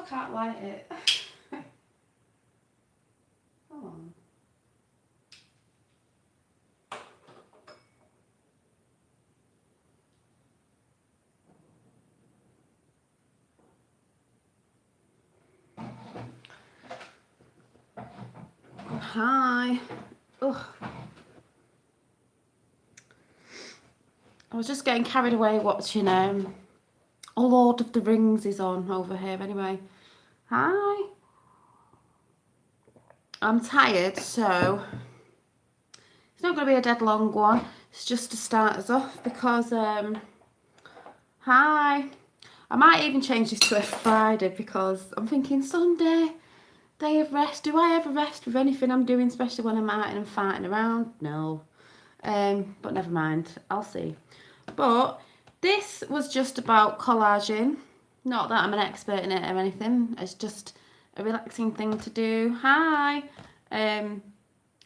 I can't light it. Come on. Hi. Ugh. I was just getting carried away watching A Lord of the Rings is on over here anyway. Hi. I'm tired, so it's not going to be a dead long one. It's just to start us off because, hi. I might even change this to a Friday because I'm thinking Sunday, day of rest. Do I ever rest with anything I'm doing, especially when I'm out and I'm fighting around? No. But never mind. I'll see. But this was just about collaging. Not that I'm an expert in it or anything. It's just a relaxing thing to do. Hi. And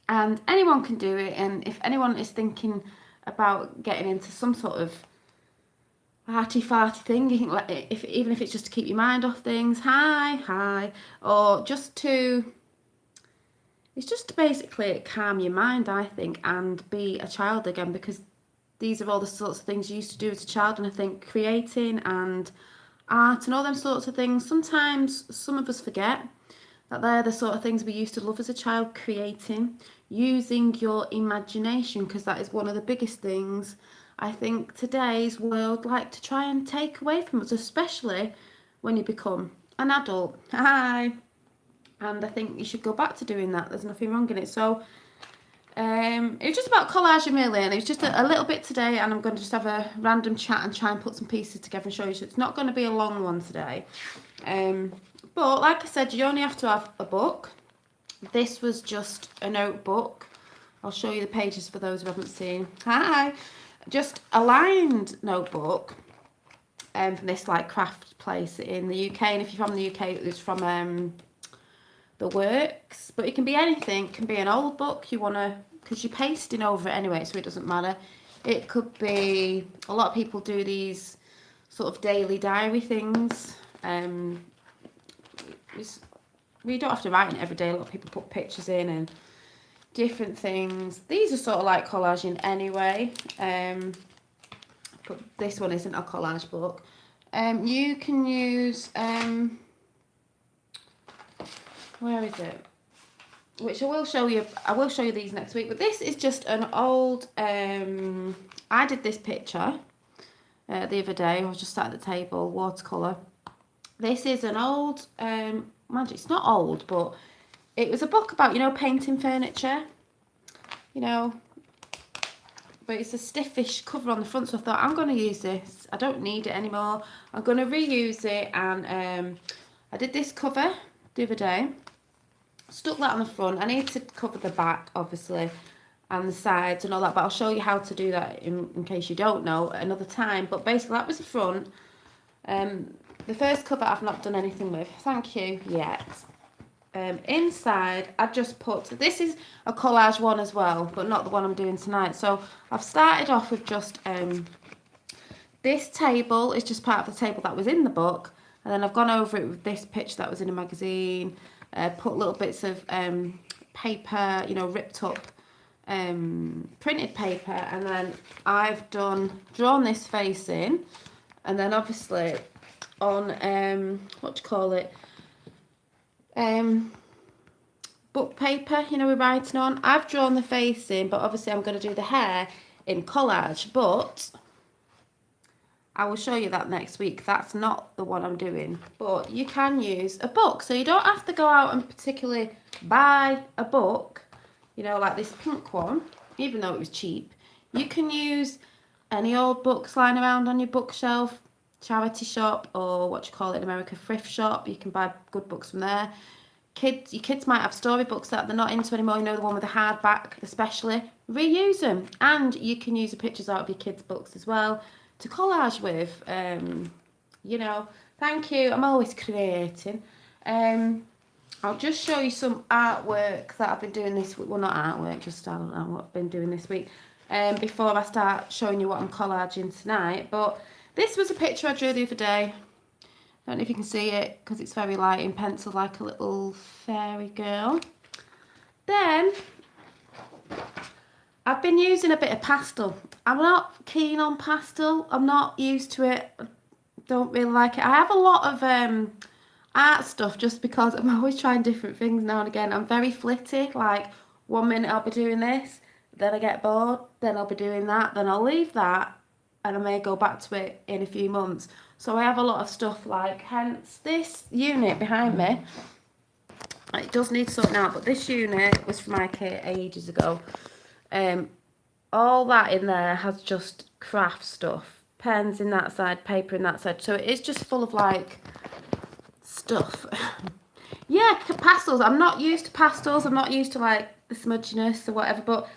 anyone can do it. And if anyone is thinking about getting into some sort of arty-farty thing, you think like even if it's just to keep your mind off things, hi, or just to, it's just to basically calm your mind, I think, and be a child again, because these are all the sorts of things you used to do as a child, and I think creating and art and all them sorts of things, sometimes some of us forget that they're the sort of things we used to love as a child, creating, using your imagination, because that is one of the biggest things I think today's world like to try and take away from us, especially when you become an adult. Hi. And I think you should go back to doing that. There's nothing wrong in it. So it was just about collaging really, and it was just a little bit today, and I'm going to just have a random chat and try and put some pieces together and show you. So it's not going to be a long one today. But like I said, you only have to have a book. This was just a notebook. I'll show you the pages for those who haven't seen. Hi. Just a lined notebook from this like craft place in the UK. And if you're from the UK, it's from The Works. But it can be anything. It can be an old book you want to, because you're pasting over it anyway, so it doesn't matter. It could be, a lot of people do these sort of daily diary things. We don't have to write it every day. A lot of people put pictures in and different things. These are sort of like collaging anyway. But this one isn't a collage book. You can use where is it? Which I will show you. I will show you these next week. But this is just an old. I did this picture the other day. I was just sat at the table, watercolor. This is an old. Mind you, it's not old, but it was a book about, you know, painting furniture. You know, but it's a stiffish cover on the front, so I thought I'm going to use this. I don't need it anymore. I'm going to reuse it, and I did this cover the other day. Stuck that on the front. I need to cover the back, obviously, and the sides and all that, but I'll show you how to do that in case you don't know another time. But basically, that was the front. The first cover I've not done anything with, thank you, yet. Inside, I've just put, this is a collage one as well, but not the one I'm doing tonight. So I've started off with just, this table is just part of the table that was in the book. And then I've gone over it with this picture that was in a magazine. Put little bits of paper, you know, ripped up printed paper. And then I've drawn this face in. And then obviously on, what do you call it? Book paper, you know, we're writing on. I've drawn the face in, but obviously I'm going to do the hair in collage. But I will show you that next week. That's not the one I'm doing. But you can use a book. So you don't have to go out and particularly buy a book, you know, like this pink one, even though it was cheap. You can use any old books lying around on your bookshelf, charity shop, or what you call it in America, thrift shop. You can buy good books from there. Your kids might have storybooks that they're not into anymore, you know, the one with the hardback especially. Reuse them. And you can use the pictures out of your kids' books as well to collage with. You know, thank you. I'm always creating. I'll just show you some artwork that I've been doing this week. Well, not artwork, just I don't know what I've been doing this week. Before I start showing you what I'm collaging tonight. But this was a picture I drew the other day. Don't know if you can see it because it's very light in pencil, like a little fairy girl. Then I've been using a bit of pastel. I'm not keen on pastel. I'm not used to it. I don't really like it. I have a lot of art stuff just because I'm always trying different things now and again. I'm very flitty. Like 1 minute I'll be doing this, then I get bored, then I'll be doing that, then I'll leave that, and I may go back to it in a few months. So I have a lot of stuff, like hence this unit behind me. It does need sorting out, but this unit was from IKEA ages ago. All that in there has just craft stuff, pens in that side, paper in that side, so it is just full of like stuff. Yeah, pastels. I'm not used to pastels. I'm not used to like the smudginess or whatever, but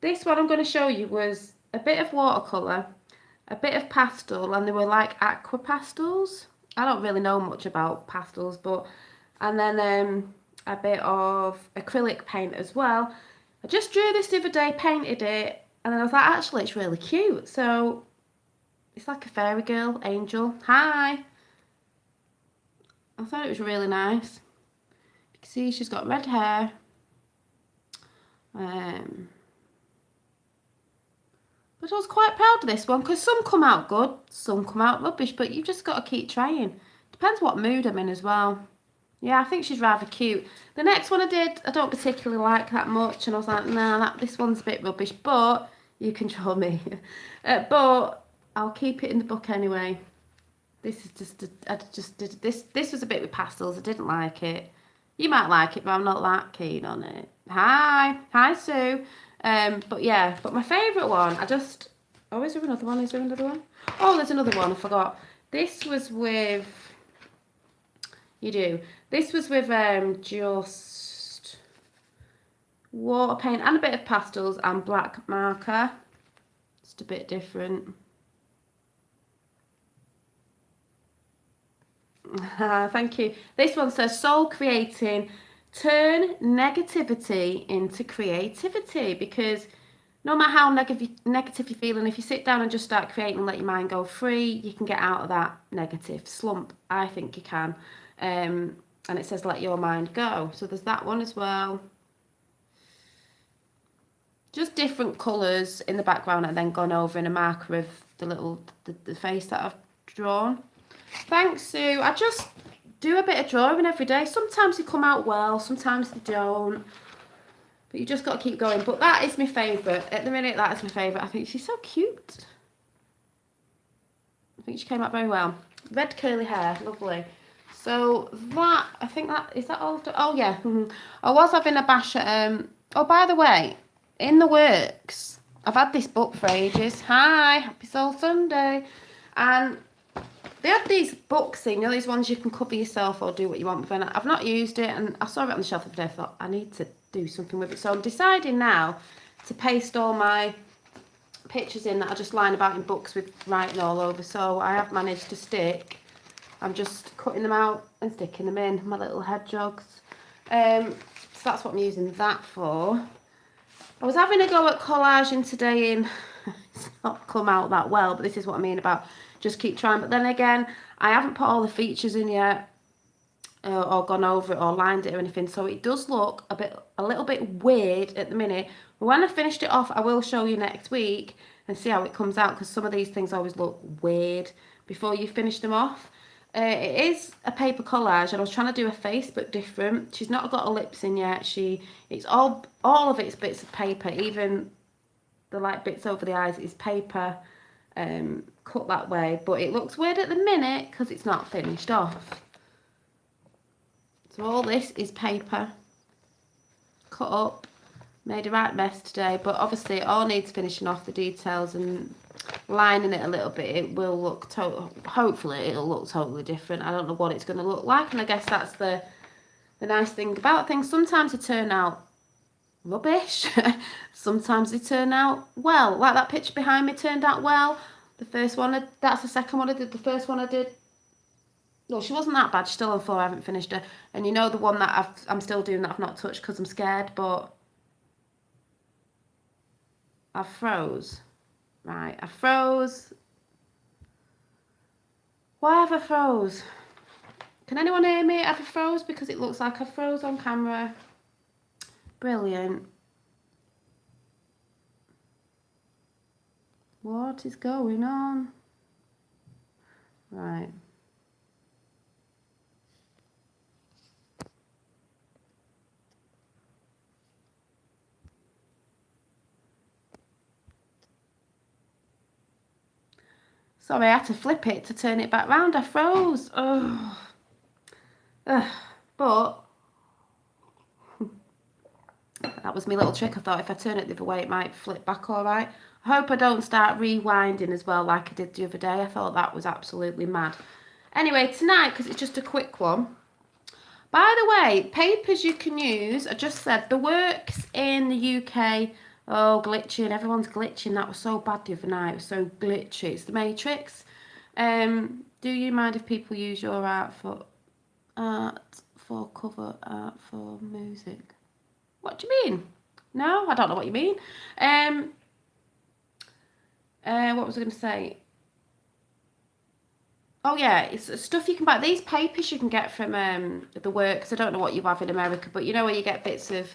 this one I'm going to show you was a bit of watercolour, a bit of pastel, and they were like aqua pastels. I don't really know much about pastels, but and then a bit of acrylic paint as well. I just drew this the other day, painted it, and then I was like, actually, it's really cute. So it's like a fairy girl, angel. Hi. I thought it was really nice. You can see she's got red hair. But I was quite proud of this one because some come out good, some come out rubbish, but you've just got to keep trying. Depends what mood I'm in as well. Yeah, I think she's rather cute. The next one I did, I don't particularly like that much, and I was like, nah, this one's a bit rubbish, but you control me. But I'll keep it in the book anyway. This is just, I just did this. This was a bit with pastels. I didn't like it. You might like it, but I'm not that keen on it. Hi Sue. But yeah, but my favourite one, oh, is there another one? Is there another one? Oh, there's another one, I forgot. This was with, this was with just water paint and a bit of pastels and black marker. Just a bit different. Thank you. This one says soul creating, turn negativity into creativity, because no matter how negative you're feeling, if you sit down and just start creating and let your mind go free, you can get out of that negative slump. I think you can. And it says let your mind go. So there's that one as well. Just different colours in the background and then gone over in a marker of the face that I've drawn. Thanks, Sue. I just do a bit of drawing every day. Sometimes they come out well, sometimes they don't. But you just got to keep going. But that is my favourite. At the minute, that is my favourite. I think she's so cute. I think she came out very well. Red curly hair, lovely. So that, I think that, is that all? Oh, yeah. I was having a bash at, oh, by the way, in the works, I've had this book for ages. Hi, Happy Soul Sunday. And they had these books in, these ones you can cover yourself or do what you want with, and I've not used it, and I saw it on the shelf the other day. I thought I need to do something with it, so I'm deciding now to paste all my pictures in that I just line about in books with writing all over. So I have managed to stick, I'm just cutting them out and sticking them in my little hedgehogs. So that's what I'm using that for. I was having a go at collaging today and it's not come out that well, but this is what I mean about just keep trying. But then again, I haven't put all the features in yet, or gone over it or lined it or anything, so it does look a little bit weird at the minute. But when I finished it off, I will show you next week and see how it comes out, because some of these things always look weird before you finish them off. It is a paper collage, and I was trying to do a face but different. She's not got her lips in yet. It's all of it's bits of paper, even the like bits over the eyes is paper, cut that way, but it looks weird at the minute because it's not finished off. So all this is paper cut up, made a right mess today, but obviously it all needs finishing off, the details and lining it a little bit. It will look hopefully it'll look totally different. I don't know what it's going to look like, and I guess that's the nice thing about things. Sometimes they turn out rubbish. Sometimes they turn out well, like that picture behind me turned out well. The first one, that's the second one I did. The first one I did, well, she wasn't that bad. She's still on 4, I haven't finished her. And you know the one that I'm still doing that I've not touched because I'm scared, but I froze. Right, I froze. Why have I froze? Can anyone hear me? Have I froze? Because it looks like I froze on camera. Brilliant. What is going on? Right. Sorry, I had to flip it to turn it back round. I froze. Oh. But that was my little trick. I thought if I turn it the other way, it might flip back all right. I hope I don't start rewinding as well like I did the other day. I thought that was absolutely mad. Anyway, tonight, because it's just a quick one. By the way, papers you can use, I just said, the works in the UK, oh, glitching, everyone's glitching. That was so bad the other night. It was so glitchy. It's the Matrix. Do you mind if people use your art for cover art for music? What do you mean? No, I don't know what you mean. What was I going to say? Oh yeah, it's stuff you can buy. These papers you can get from the works. I don't know what you have in America, but you know where you get bits of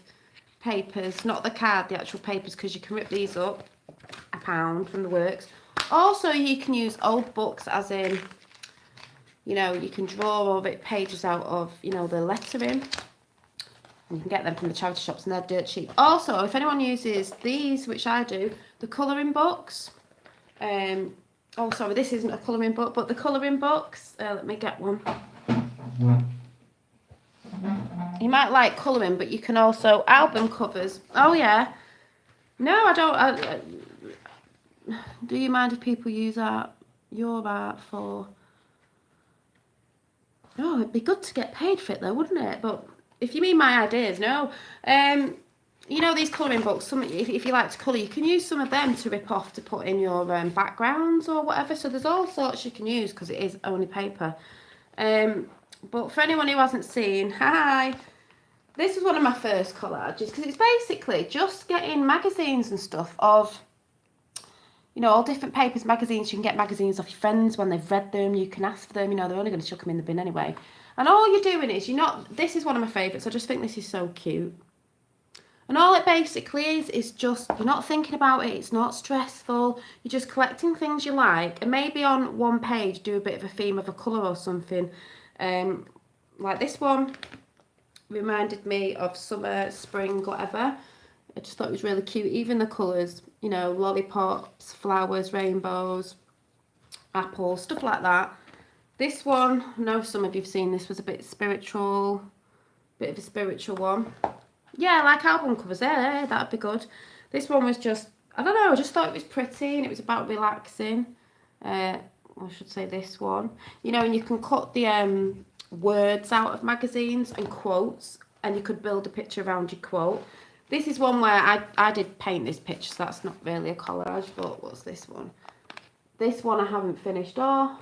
papers, not the card, the actual papers, because you can rip these up. £1 from the works. Also, you can use old books, as in, you know, you can draw all the pages out of, you know, the lettering. You can get them from the charity shops and they're dirt cheap. Also, if anyone uses these, which I do, the colouring books. Oh, sorry, this isn't a colouring book, but the colouring books. Let me get one. You might like colouring, but you can also album covers. Oh, yeah. No, I don't. Do you mind if people use your art for... Oh, it'd be good to get paid for it, though, wouldn't it? But if you mean my ideas, no. You know these colouring books, if you like to colour, you can use some of them to rip off to put in your backgrounds or whatever. So there's all sorts you can use because it is only paper. But for anyone who hasn't seen, hi, this is one of my first collages because it's basically just getting magazines and stuff of, you know, all different papers, magazines. You can get magazines off your friends when they've read them. You can ask for them. You know, they're only going to chuck them in the bin anyway. And all you're doing is, this is one of my favourites. I just think this is so cute. And all it basically is just, you're not thinking about it, it's not stressful, you're just collecting things you like, and maybe on one page do a bit of a theme of a colour or something. Like this one reminded me of summer, spring, whatever. I just thought it was really cute, even the colours, you know, lollipops, flowers, rainbows, apples, stuff like that. This one, I know some of you've seen this, was a bit spiritual, bit of a spiritual one. Yeah, like album covers there, that'd be good. This one was just, I don't know, I just thought it was pretty and it was about relaxing. I should say this one. You know, and you can cut the words out of magazines and quotes, and you could build a picture around your quote. This is one where I did paint this picture, so that's not really a collage, but what's this one? This one I haven't finished off.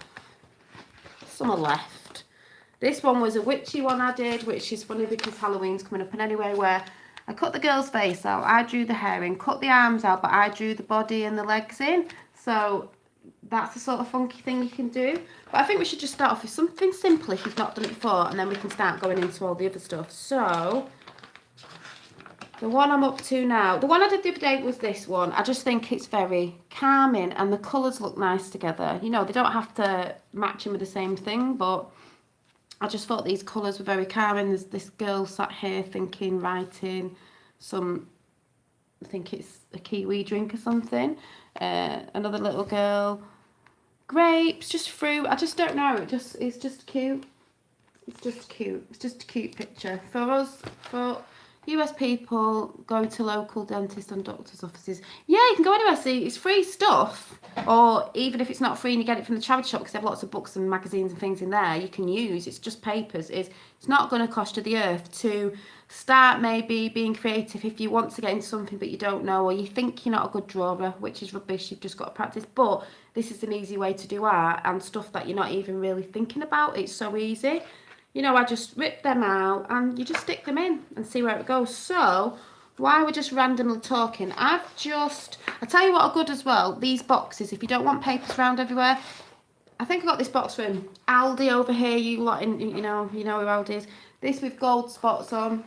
Some are left. This one was a witchy one I did, which is funny because Halloween's coming up. And anyway, where I cut the girl's face out, I drew the hair in, cut the arms out, but I drew the body and the legs in. So that's the sort of funky thing you can do. But I think we should just start off with something simple if you've not done it before, and then we can start going into all the other stuff. So the one I'm up to now, the one I did the other day was this one. I just think it's very calming and the colours look nice together. You know, they don't have to match in with the same thing, but I just thought these colours were very calming. There's this girl sat here thinking, writing some, I think it's a kiwi drink or something. Another little girl, grapes, just fruit. I just don't know. It's just cute. It's just cute. It's just a cute picture. For us, for US people, go to local dentists and doctors' offices. Yeah, you can go anywhere. See, it's free stuff. Or even if it's not free and you get it from the charity shop, because they have lots of books and magazines and things in there you can use. It's just papers. It's not going to cost you the earth to start maybe being creative if you want to get into something but you don't know, or you think you're not a good drawer, which is rubbish. You've just got to practice. But this is an easy way to do art and stuff that you're not even really thinking about. It's so easy. You know, I just rip them out and you just stick them in and see where it goes. So, while we're just randomly talking, I'll tell you what are good as well, these boxes, if you don't want papers around everywhere, I think I got this box from Aldi over here. You lot, you know who Aldi is. This with gold spots on.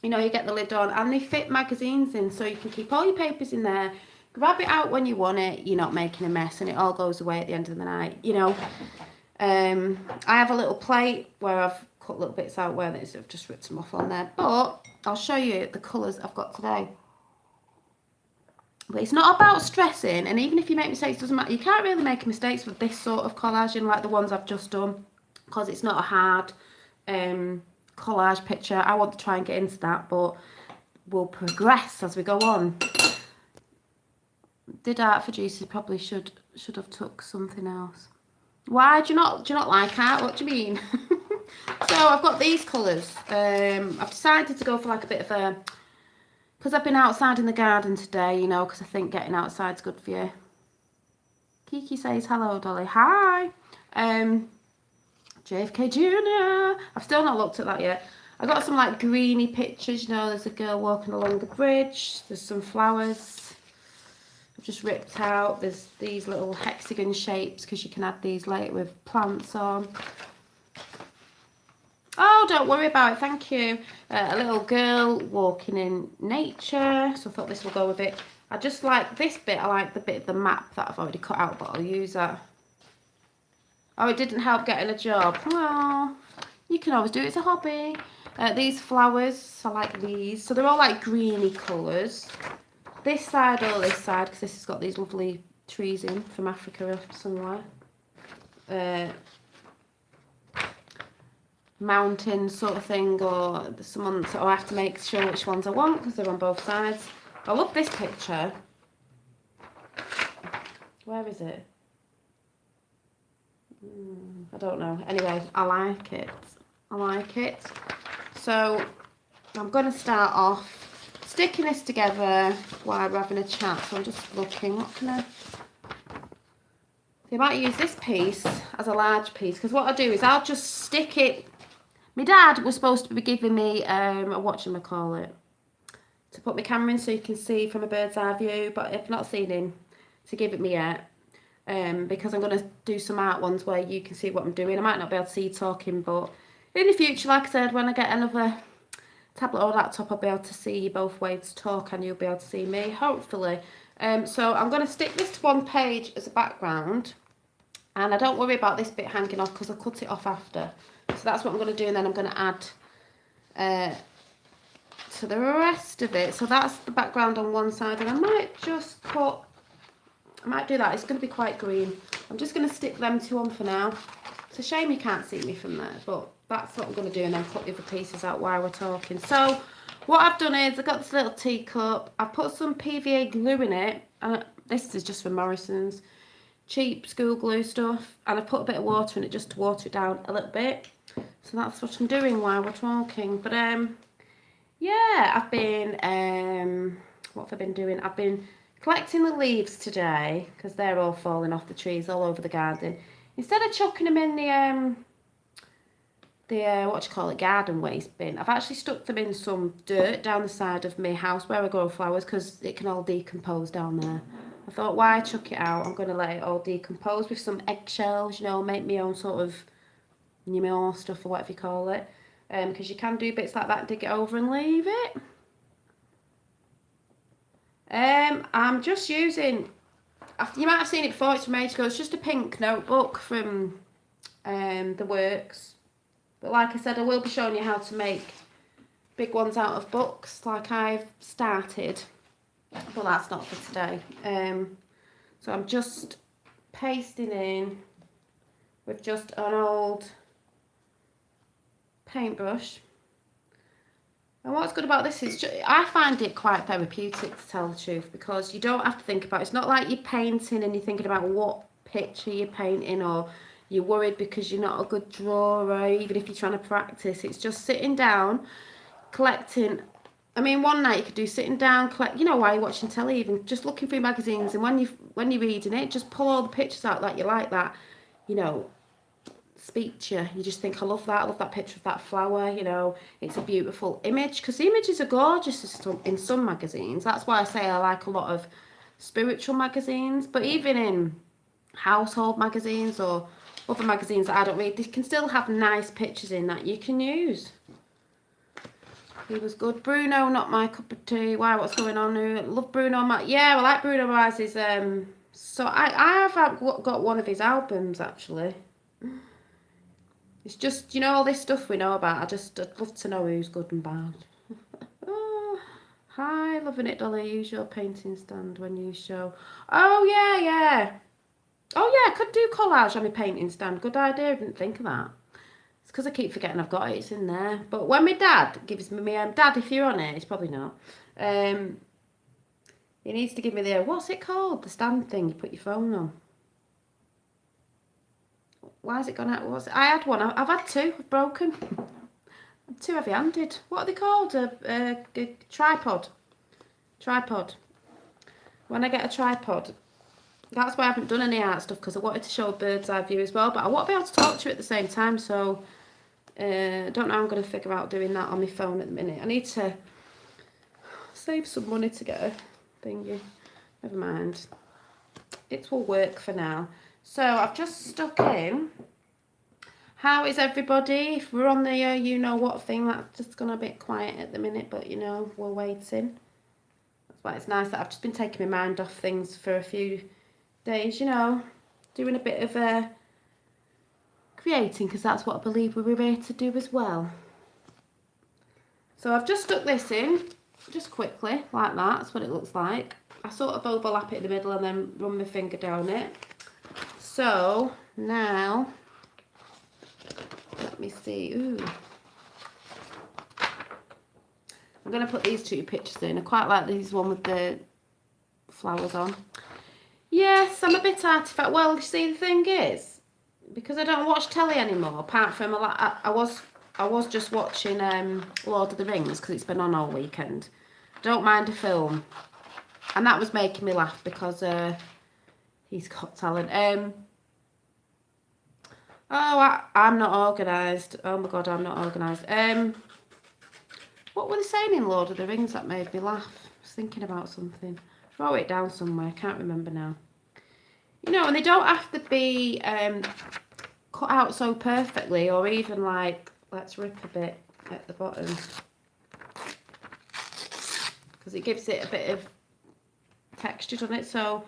You know, you get the lid on, and they fit magazines in, so you can keep all your papers in there. Grab it out when you want it. You're not making a mess, and it all goes away at the end of the night. You know. I have a little plate where I've cut little bits out where I've just ripped them off on there. But I'll show you the colours I've got today. But it's not about stressing, and even if you make mistakes, it doesn't matter. You can't really make mistakes with this sort of collaging like the ones I've just done, because it's not a hard collage picture. I want to try and get into that, but we'll progress as we go on. Did art for juices, probably should have took something else. Why do you not like art? What do you mean? So I've got these colours. I've decided to go for like a bit of a, because I've been outside in the garden today, you know, because I think getting outside's good for you. Kiki says hello, Dolly. Hi. JFK Jr. I've still not looked at that yet. I got some like greeny pictures, you know, there's a girl walking along the bridge. There's some flowers. I've just ripped out. There's these little hexagon shapes because you can add these later with plants on. Oh, don't worry about it, thank you. A little girl walking in nature, so I thought this will go with it. I just like this bit, I like the bit of the map that I've already cut out, but I'll use that. Oh, it didn't help getting a job. Well, you can always do it, it's a hobby. These flowers, I like these. So they're all like greeny colours. This side or this side, because this has got these lovely trees in from Africa or somewhere. Mountain sort of thing, or someone, so I have to make sure which ones I want because they're on both sides. I love this picture. Where is it? I don't know. Anyway, I like it. I like it. So I'm going to start off sticking this together while we're having a chat. So I'm just looking, what can I... I might use this piece as a large piece, because what I do is I'll just stick it. My dad was supposed to be giving me a whatchamacallit to put my camera in so you can see from a bird's eye view, but I've not seen him to give it me yet, because I'm going to do some art ones where you can see what I'm doing. I might not be able to see you talking, but in the future, like I said, when I get another tablet or laptop, I'll be able to see you both ways to talk and you'll be able to see me, hopefully. So I'm going to stick this to one page as a background, and I don't worry about this bit hanging off because I cut it off after. So that's what I'm going to do, and then I'm going to add to the rest of it. So that's the background on one side, and I might just put, I might do that. It's going to be quite green. I'm just going to stick them two on for now. It's a shame you can't see me from there, but that's what I'm going to do, and then cut the other pieces out while we're talking. So what I've done is I've got this little teacup. I've put some PVA glue in it, and this is just from Morrison's. Cheap school glue stuff, and I've put a bit of water in it just to water it down a little bit. So that's what I'm doing while we're talking. But yeah, I've been what have I been doing? I've been collecting the leaves today because they're all falling off the trees all over the garden. Instead of chucking them in the what do you call it, garden waste bin, I've actually stuck them in some dirt down the side of my house where I grow flowers, because it can all decompose down there. I thought, why chuck it out? I'm going to let it all decompose with some eggshells, you know, make my own sort of pneumo stuff or whatever you call it. Because you can do bits like that, dig it over and leave it. I'm just using, you might have seen it before, it's from ages ago, it's just a pink notebook from The Works. But like I said, I will be showing you how to make big ones out of books like I've started. But that's not for today. So I'm just pasting in with just an old paintbrush. And what's good about this is I find it quite therapeutic, to tell the truth, because you don't have to think about it. It's not like you're painting and you're thinking about what picture you're painting, or you're worried because you're not a good drawer, even if you're trying to practice. It's just sitting down, collecting. I mean, one night you could do sitting down, collect, you know, while you're watching telly, even just looking through magazines, and when you're reading it, just pull all the pictures out that you like, that, you know, speak to you. You just think, I love that picture of that flower, you know, it's a beautiful image, because the images are gorgeous in some magazines. That's why I say I like a lot of spiritual magazines, but even in household magazines or other magazines that I don't read, they can still have nice pictures in that you can use. He was good. Bruno, not my cup of tea. Why? What's going on? I love Bruno Mars. Yeah, I like Bruno Mars's. So I have got one of his albums actually. It's just, you know, all this stuff we know about. I'd love to know who's good and bad. Oh, hi, loving it, Dolly. Use your painting stand when you show. Oh yeah. Oh yeah, I could do collage on my painting stand. Good idea. I didn't think of that. It's because I keep forgetting I've got it. It's in there. But when my dad gives me dad, if you're on it, he's probably not. He needs to give me what's it called? The stand thing you put your phone on. Why has it gone out? I had one. I've had two. I've broken. I'm too heavy-handed. What are they called? A tripod. Tripod. When I get a tripod, that's why I haven't done any art stuff, because I wanted to show a bird's eye view as well, but I want to be able to talk to you at the same time, so I don't know how I'm going to figure out doing that on my phone at the minute. I need to save some money to get a thingy. Never mind. It will work for now. So I've just stuck in. How is everybody? If we're on the you know what thing, that's just gone a bit quiet at the minute, but you know, we're waiting. That's why it's nice that I've just been taking my mind off things for a few days, you know, doing a bit of creating, because that's what I believe we're here to do as well. So I've just stuck this in, just quickly, like that. That's what it looks like. I sort of overlap it in the middle and then run my finger down it. So now, let me see. Ooh. I'm going to put these two pictures in. I quite like this one with the flowers on. Yes, I'm a bit artifact. Well, you see, the thing is, because I don't watch telly anymore, apart from I was just watching Lord of the Rings because it's been on all weekend. Don't mind a film, and that was making me laugh because he's got talent. I'm not organised. Oh my god, I'm not organised. What were they saying in Lord of the Rings that made me laugh? I was thinking about something. I wrote it down somewhere. I can't remember now. You know, and they don't have to be cut out so perfectly, or even like, let's rip a bit at the bottom, because it gives it a bit of texture on it. So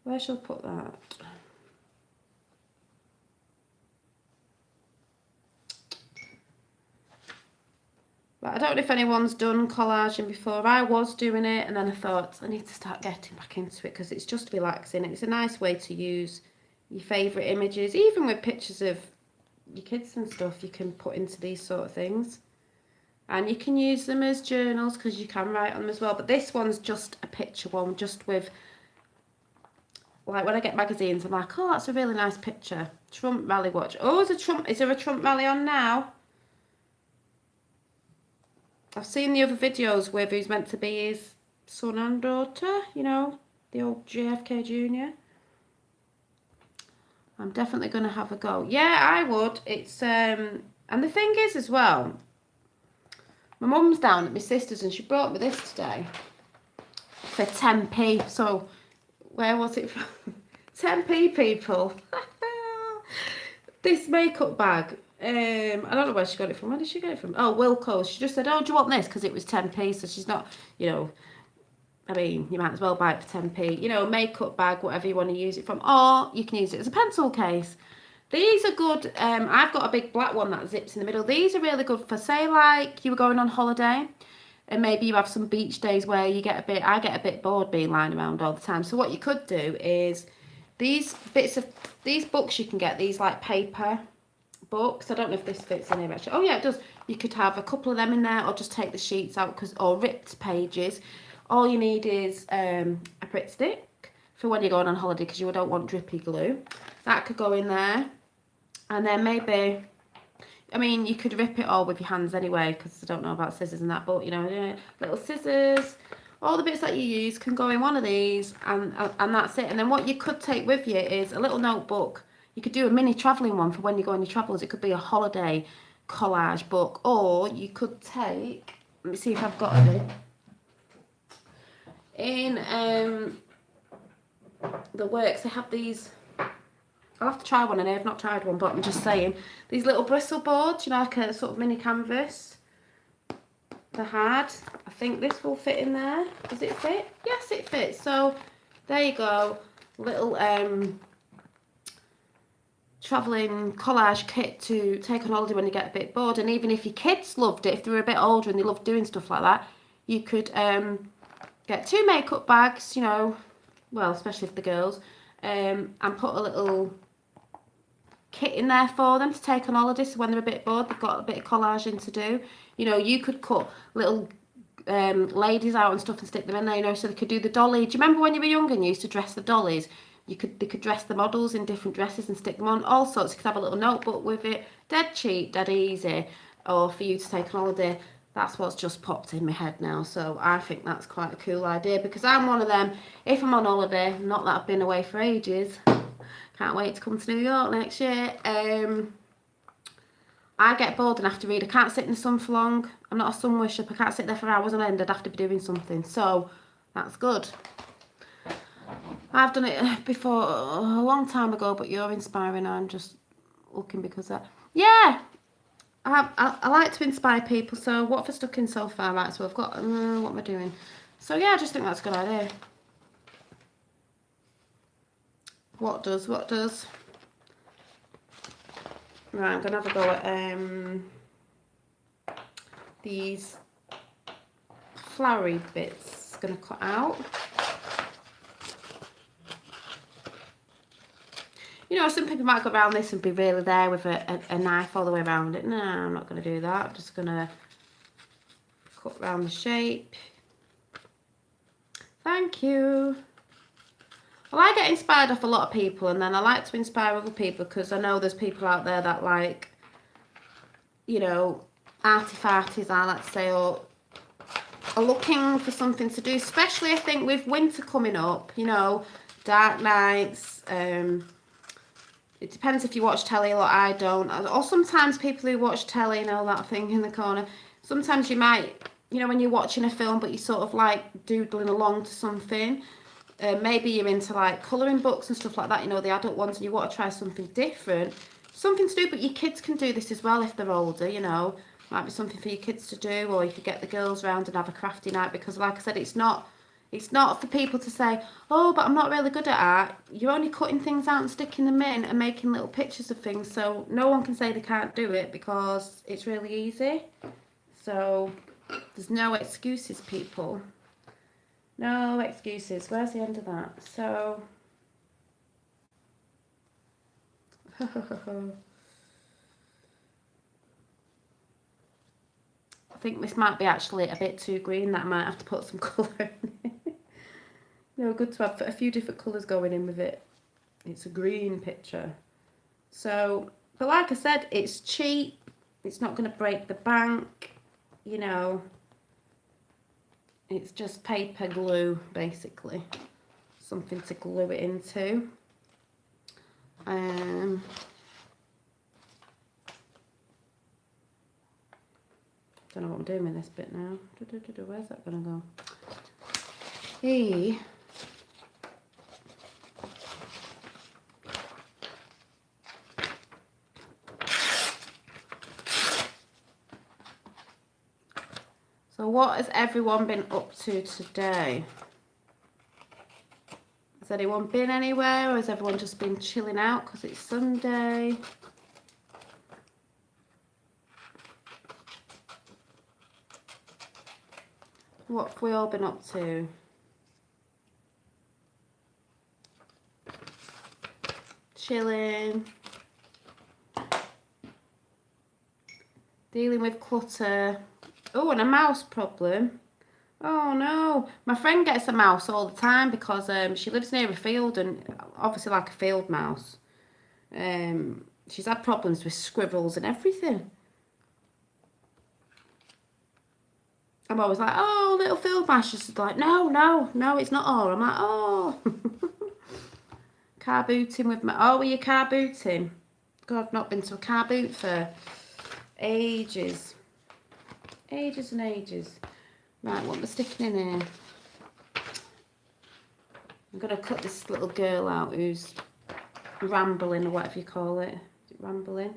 where shall I put that? But I don't know if anyone's done collaging before. I was doing it, and then I thought I need to start getting back into it because it's just relaxing. It's a nice way to use your favourite images, even with pictures of your kids and stuff. You can put into these sort of things, and you can use them as journals because you can write on them as well. But this one's just a picture one, just with, like, when I get magazines, I'm like, oh, that's a really nice picture. Trump rally watch. Oh, is there a Trump rally on now? I've seen the other videos with who's meant to be his son and daughter, you know, the old JFK Jr. I'm definitely going to have a go. Yeah, I would. It's, and the thing is as well, my mum's down at my sister's and she brought me this today for 10p. So, where was it from? 10p, people. This makeup bag. I don't know where she got it from. Where did she get it from? Oh, Wilco's. She just said, oh, do you want this? Because it was 10p. So she's not, you know, I mean, you might as well buy it for 10p. You know, makeup bag, whatever you want to use it from. Or you can use it as a pencil case. These are good. I've got a big black one that zips in the middle. These are really good for, say, like you were going on holiday. And maybe you have some beach days where I get a bit bored being lying around all the time. So what you could do is these books you can get, these like paper books. I don't know if this fits in here actually. Oh yeah, it does. You could have a couple of them in there, or just take the sheets out, or ripped pages. All you need is a Pritt stick for when you're going on holiday, because you don't want drippy glue. That could go in there. And then maybe, I mean, you could rip it all with your hands anyway, because I don't know about scissors and that, but you know, little scissors, all the bits that you use can go in one of these, and that's it. And then what you could take with you is a little notebook. You could do a mini travelling one for when you go on your travels. It could be a holiday collage book, or you could take, let me see if I've got it in the works. They have these I'll have to try one, and I've not tried one, but I'm just saying. These little bristle boards, you know, like a sort of mini canvas. They're hard. I think this will fit in there. Does it fit? Yes, it fits. So there you go. Little travelling collage kit to take on holiday when you get a bit bored. And even if your kids loved it, if they were a bit older and they loved doing stuff like that, you could get 2 makeup bags, you know, well, especially if the girls, and put a little kit in there for them to take on holiday, so when they're a bit bored they've got a bit of collaging to do. You know, you could cut little ladies out and stuff and stick them in there, you know, so they could do the dolly. Do you remember when you were younger and you used to dress the dollies? They could dress the models in different dresses and stick them on, all sorts. You could have a little notebook with it, dead cheap, dead easy, or for you to take on holiday. That's what's just popped in my head now, so I think that's quite a cool idea, because I'm one of them, if I'm on holiday, not that I've been away for ages, can't wait to come to New York next year, I get bored and have to read. I can't sit in the sun for long. I'm not a sun worship. I can't sit there for hours on end. I'd have to be doing something, so that's good. I've done it before a long time ago, but you're inspiring. I'm just looking because yeah, I like to inspire people. So what have I stuck in so far? Right, so I've got what am I doing? So yeah, I just think that's a good idea. What does? Right, I'm gonna have a go at these flowery bits. Gonna cut out. You know, some people might go around this and be really there with a knife all the way around it. No, I'm not going to do that. I'm just going to cut around the shape. Thank you. Well, I get inspired off a lot of people, and then I like to inspire other people, because I know there's people out there that like, you know, arty-farties, I like to say, or are looking for something to do, especially I think with winter coming up, you know, dark nights, it depends if you watch telly a lot. I don't. Or sometimes people who watch telly, you know, that thing in the corner. Sometimes you might, you know, when you're watching a film, but you're sort of like doodling along to something. Maybe you're into like colouring books and stuff like that, you know, the adult ones, and you want to try something different. Something to do, but your kids can do this as well if they're older, you know. Might be something for your kids to do, or you could get the girls round and have a crafty night, because like I said, it's not for people to say, oh, but I'm not really good at art. You're only cutting things out and sticking them in and making little pictures of things, so no one can say they can't do it, because it's really easy. So there's no excuses, people. No excuses. Where's the end of that? So I think this might be actually a bit too green, that I might have to put some colour in it. No, good to have a few different colours going in with it. It's a green picture. So, but like I said, it's cheap. It's not going to break the bank, you know. It's just paper glue, basically. Something to glue it into. Don't know what I'm doing with this bit now. Where's that going to go? Hey. So what has everyone been up to today? Has anyone been anywhere, or has everyone just been chilling out because it's Sunday? What have we all been up to? Chilling. Dealing with clutter. Oh, and a mouse problem. Oh no, my friend gets a mouse all the time because she lives near a field, and obviously like a field mouse. She's had problems with squirrels and everything. I'm always like, oh, little field mouse. She's like, no, it's not all. I'm like, oh. Car booting with my, oh, were you car booting? God, I've not been to a car boot for ages. Ages and ages. Right, what am I sticking in here? I'm going to cut this little girl out who's rambling or whatever you call it. Is it rambling?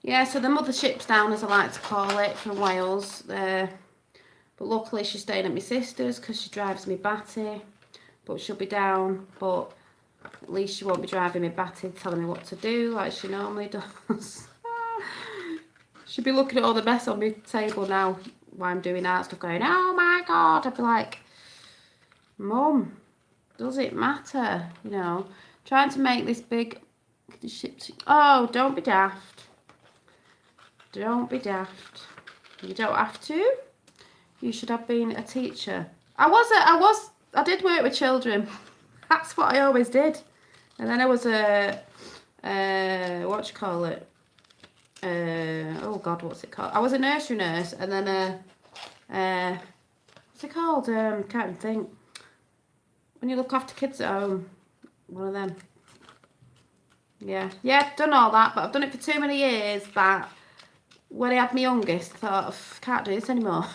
Yeah, so the mothership's down, as I like to call it, from Wales. But luckily she's staying at my sister's because she drives me batty. But she'll be down, but at least she won't be driving me batty, telling me what to do like she normally does. She'll be looking at all the mess on my table now while I'm doing art stuff, going, oh my God. I'd be like, Mum, does it matter? You know, trying to make this big ship. Oh, don't be daft. Don't be daft. You don't have to. You should have been a teacher. I did work with children. That's what I always did. And then I was what do you call it? Oh God, what's it called? I was a nursery nurse, and then what's it called? Can't even think. When you look after kids at home, one of them. Yeah, done all that, but I've done it for too many years that when I had my youngest, I thought, I can't do this anymore.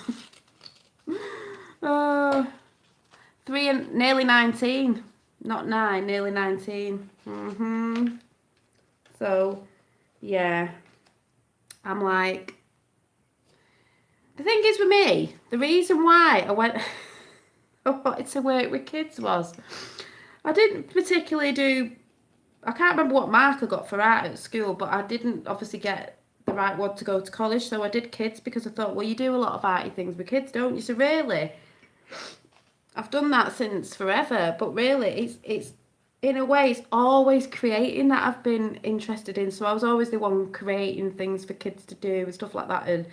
3 and nearly 19. Not 9, nearly 19. So, yeah. I'm like... The thing is with me, the reason why I wanted to work with kids was... I didn't particularly do... I can't remember what mark I got for art at school, but I didn't obviously get the right one to go to college, so I did kids because I thought, well, you do a lot of arty things with kids, don't you? So really, I've done that since forever, but really, it's in a way, it's always creating that I've been interested in. So I was always the one creating things for kids to do and stuff like that, and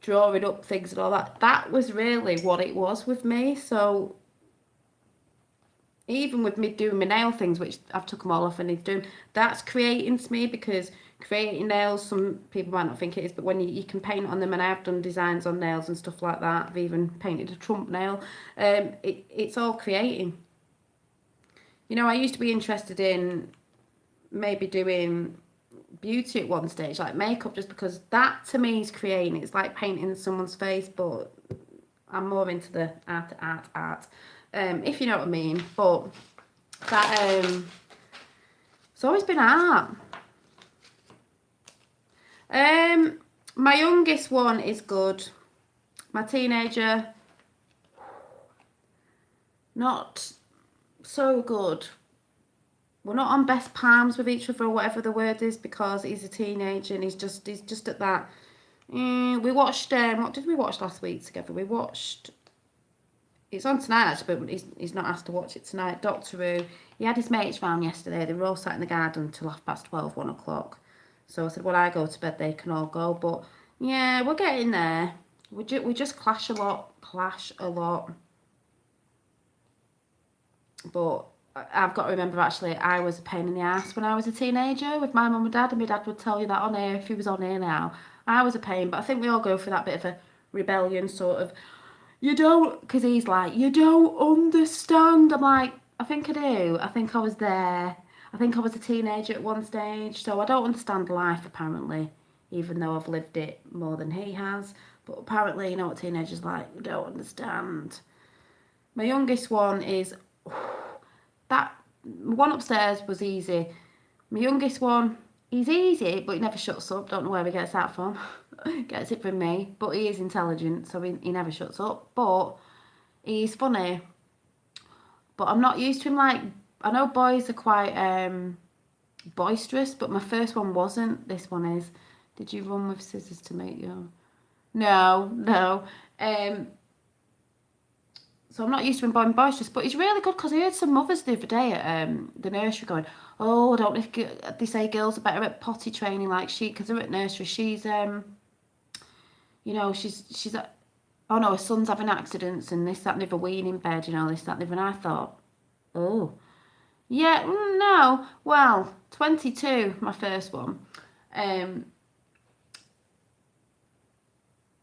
drawing up things and all that. That was really what it was with me. So even with me doing my nail things, which I've took them all off and he's doing, that's creating to me, because creating nails, some people might not think it is, but when you can paint on them, and I have done designs on nails and stuff like that. I've even painted a Trump nail. It's all creating. You know, I used to be interested in maybe doing beauty at one stage, like makeup, just because that to me is creating. It's like painting someone's face, but I'm more into the art. If you know what I mean. But that it's always been art. My youngest one is good. My teenager, not so good. We're not on best palms with each other, or whatever the word is, because he's a teenager and he's just at that. We watched what did we watch last week together? We watched. It's on tonight, but he's not asked to watch it tonight. Doctor Who. He had his mates round yesterday. They were all sat in the garden till 12:30, 1 o'clock. So I said, well, I go to bed, they can all go. But yeah, we're getting there. We just clash a lot. But I've got to remember, actually, I was a pain in the ass when I was a teenager with my mum and dad, and my dad would tell you that on air if he was on air now. I was a pain, but I think we all go through that bit of a rebellion, sort of. You don't, because he's like, you don't understand. I'm like, I think I do. I think I was there. I think I was a teenager at one stage, so I don't understand life, apparently, even though I've lived it more than he has. But apparently, you know what teenagers like, you don't understand. My youngest one is, that one upstairs was easy. My youngest one, he's easy, but he never shuts up. Don't know where he gets that from. Gets it from me. But he is intelligent, so he never shuts up. But he's funny. But I'm not used to him. Like, I know boys are quite boisterous, but my first one wasn't. This one is. Did you run with scissors to make your... No. So I'm not used to him being boisterous, but he's really good, because I heard some mothers the other day at the nursery going, oh, I don't know if they say girls are better at potty training, like because they're at nursery, she's, you know, she's at, oh no, her son's having accidents and this, that, and the other, weeing in bed, you know, this, that, and the other, and I thought, oh, yeah, no, well, 22, my first one,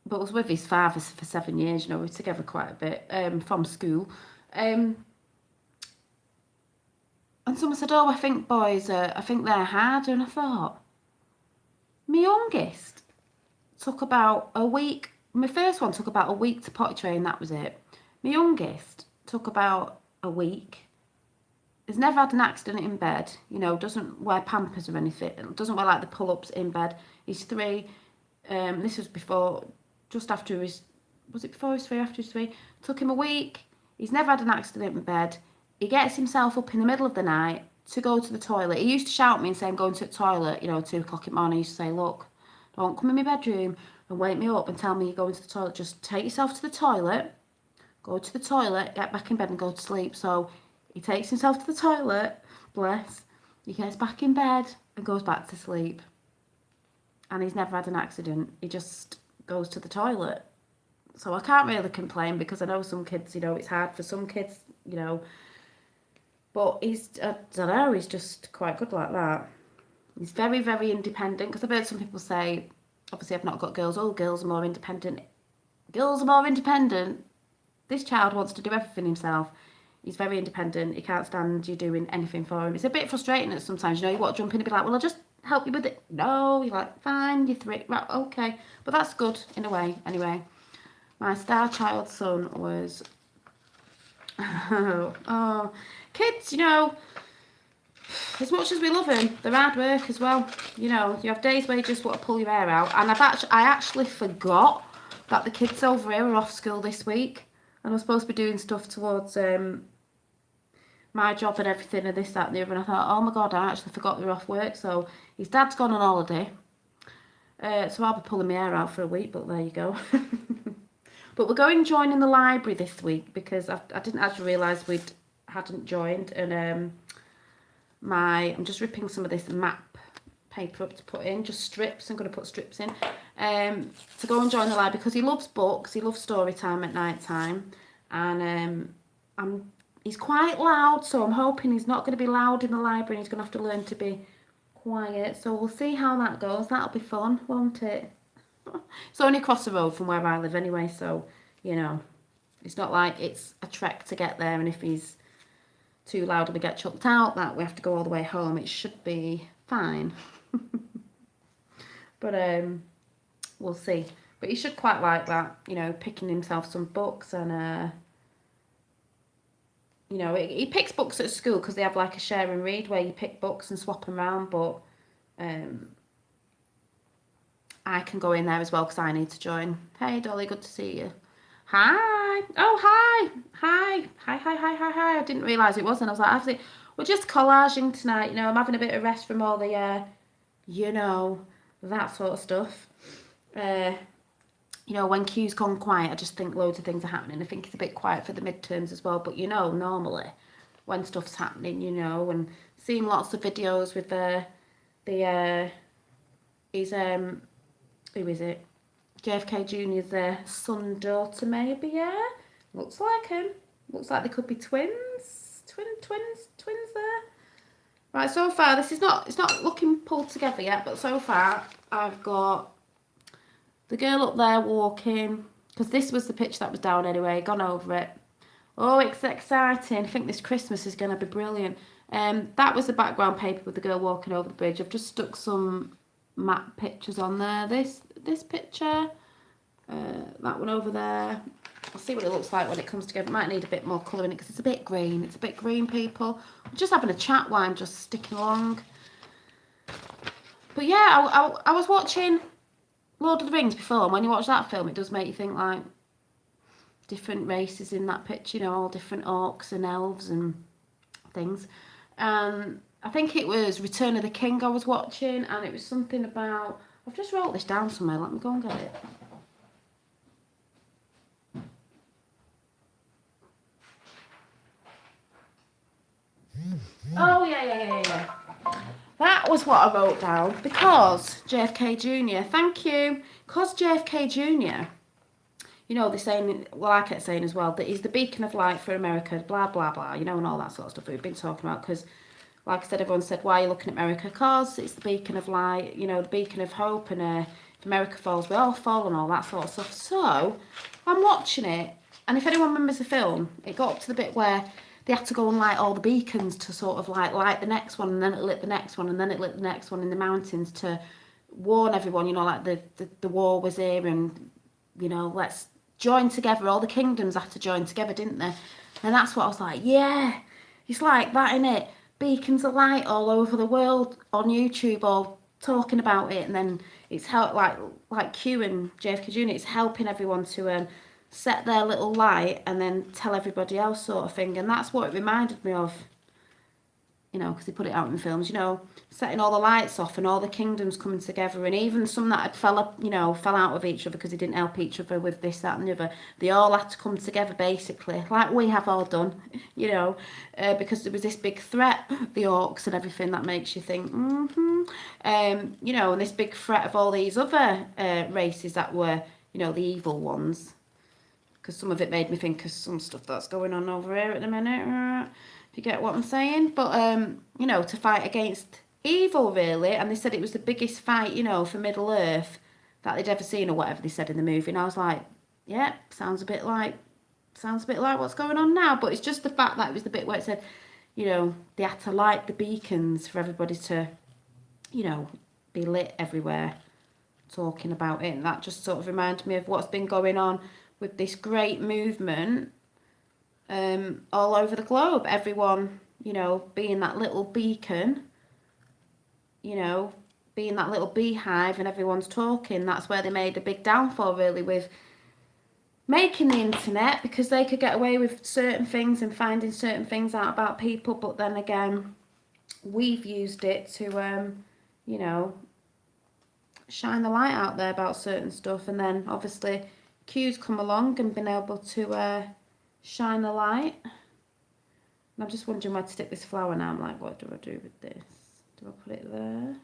but was with his father for 7 years, you know, we were together quite a bit, from school, and someone said, oh, I think boys, I think they're harder, and I thought, My youngest took about a week. My first one took about a week to potty train, that was it. My youngest took about a week. Has never had an accident in bed, you know, doesn't wear Pampers or anything, doesn't wear like the pull-ups in bed. He's 3. This was before, just after his, was it before he was 3, after he was 3? Took him a week. He's never had an accident in bed. He gets himself up in the middle of the night to go to the toilet. He used to shout at me and say, I'm going to the toilet, you know, 2 o'clock in the morning. He used to say, look, don't come in my bedroom and wake me up and tell me you're going to the toilet. Just take yourself to the toilet, go to the toilet, get back in bed and go to sleep. So he takes himself to the toilet, bless. He gets back in bed and goes back to sleep. And he's never had an accident. He just goes to the toilet. So I can't really complain, because I know some kids, you know, it's hard for some kids, you know. But he's, I don't know, he's just quite good like that. He's very, very independent, because I've heard some people say, obviously I've not got girls, oh, girls are more independent. Girls are more independent. This child wants to do everything himself. He's very independent. He can't stand you doing anything for him. It's a bit frustrating at sometimes, you know, you want to jump in and be like, well, I'll just help you with it. No, you're like, fine, you're 3, right, okay. But that's good in a way, anyway. My star child son was, oh, kids, you know, as much as we love them, they're hard work as well. You know, you have days where you just want to pull your hair out. And I actually forgot that the kids over here are off school this week. And I'm supposed to be doing stuff towards my job and everything and this, that and the other. And I thought, oh my God, I actually forgot they're off work. So his dad's gone on holiday. So I'll be pulling my hair out for a week, but there you go. But we're going joining the library this week, because I didn't actually realise hadn't joined. And I'm just ripping some of this map paper up to put in, just strips. I'm going to put strips in to go and join the library, because he loves books, he loves story time at night time, and he's quite loud, so I'm hoping he's not going to be loud in the library and he's going to have to learn to be quiet. So we'll see how that goes. That'll be fun, won't it? It's only across the road from where I live anyway, so you know, it's not like it's a trek to get there, and if he's too loud and we get chucked out, that we have to go all the way home. It should be fine. But we'll see. But he should quite like that, you know, picking himself some books. And you know, he picks books at school, because they have like a share and read where you pick books and swap them around. But I can go in there as well, because I need to join. Hey Dolly, good to see you. Hi. Oh, hi. Hi. Hi, hi, hi, hi, hi. I didn't realise it wasn't. I was like, we're just collaging tonight, you know. I'm having a bit of rest from all the, you know, that sort of stuff. You know, when Q's gone quiet, I just think loads of things are happening. I think it's a bit quiet for the midterms as well. But, you know, normally when stuff's happening, you know, and seeing lots of videos with his, who is it? JFK Jr.'s son, daughter, maybe, yeah? Looks like him. Looks like they could be twins. Twins there. Right, so far, it's not looking pulled together yet, but so far, I've got the girl up there walking, because this was the picture that was down anyway, gone over it. Oh, it's exciting. I think this Christmas is going to be brilliant. That was the background paper with the girl walking over the bridge. I've just stuck some map pictures on there. This picture, that one over there. I'll see what it looks like when it comes together. It might need a bit more colour in it, because it's a bit green. It's a bit green, people. I'm just having a chat while I'm just sticking along. But yeah, I was watching Lord of the Rings before, and when you watch that film, it does make you think like different races in that picture, you know, all different orcs and elves and things. I think it was Return of the King I was watching, and it was something about, I've just wrote this down somewhere, let me go and get it. Oh, yeah. That was what I wrote down, because JFK Jr., thank you, because JFK Jr., you know, they're saying, well, I kept saying as well, that he's the beacon of light for America, blah, blah, blah, you know, and all that sort of stuff that we've been talking about, because, like I said, everyone said, why are you looking at America? Because it's the beacon of light, you know, the beacon of hope, and if America falls, we all fall, and all that sort of stuff. So, I'm watching it, and if anyone remembers the film, it got up to the bit where they had to go and light all the beacons to sort of like light the next one, and then it lit the next one, and then it lit the next one in the mountains to warn everyone, you know, like the war was here, and you know, let's join together. All the kingdoms had to join together, didn't they? And that's what I was like, yeah, it's like that, innit? Beacons of light all over the world on YouTube, all talking about it, and then it's help like Q and JFK Jr. It's helping everyone to set their little light and then tell everybody else, sort of thing. And that's what it reminded me of, you know, because they put it out in films, you know, setting all the lights off and all the kingdoms coming together, and even some that had fell out of each other because they didn't help each other with this, that and the other. They all had to come together, basically, like we have all done, you know, because there was this big threat, the orcs and everything, that makes you think, you know, and this big threat of all these other races that were, you know, the evil ones. Because some of it made me think of some stuff that's going on over here at the minute, if you get what I'm saying. But, you know, to fight against evil, really. And they said it was the biggest fight, you know, for Middle Earth that they'd ever seen, or whatever they said in the movie. And I was like, yeah, sounds a bit like what's going on now. But it's just the fact that it was the bit where it said, you know, they had to light the beacons for everybody to, you know, be lit everywhere, talking about it. And that just sort of reminded me of what's been going on with this great movement all over the globe. Everyone, you know, being that little beacon, you know, being that little beehive, and everyone's talking. That's where they made a big downfall, really, with making the internet, because they could get away with certain things and finding certain things out about people. But then again, we've used it to, you know, shine the light out there about certain stuff. And then obviously Q's come along and been able to shine the light. And I'm just wondering where to stick this flower now. I'm like, what do I do with this? Do I put it there?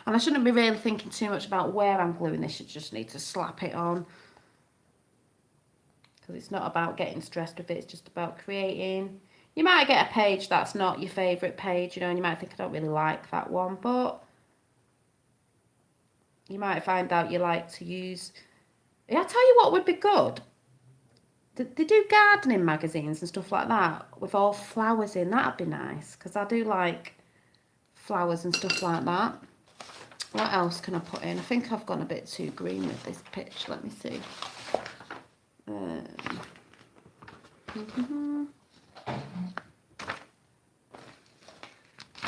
And I shouldn't be really thinking too much about where I'm gluing this. You just need to slap it on. Because it's not about getting stressed with it. It's just about creating. You might get a page that's not your favourite page, you know, and you might think, I don't really like that one. But you might find out you like to use... I'll tell you what would be good. They do gardening magazines and stuff like that with all flowers in. That'd be nice, because I do like flowers and stuff like that. What else can I put in? I think I've gone a bit too green with this pitch. Let me see.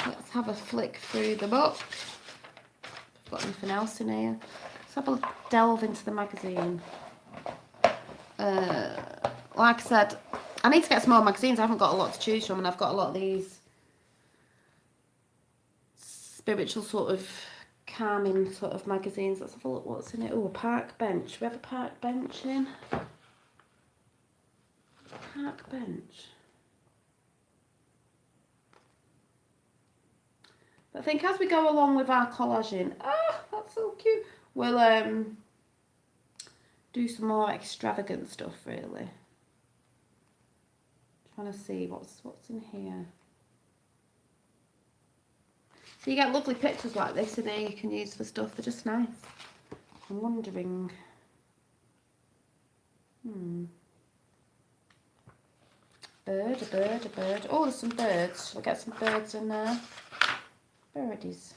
Let's have a flick through the book. I've got anything else in here. Let's have a delve into the magazine. Like I said, I need to get some more magazines. I haven't got a lot to choose from, and I've got a lot of these spiritual sort of calming sort of magazines. Let's have a look what's in it. Oh, a park bench. We have a park bench in. Park bench. But I think as we go along with our collaging, that's so cute, we'll do some more extravagant stuff, really. Trying to see what's in here. So you get lovely pictures like this in here you can use for stuff. They're just nice. I'm wondering. Bird, a bird, a bird. Oh, there's some birds. Shall I get some birds in there? Birdies.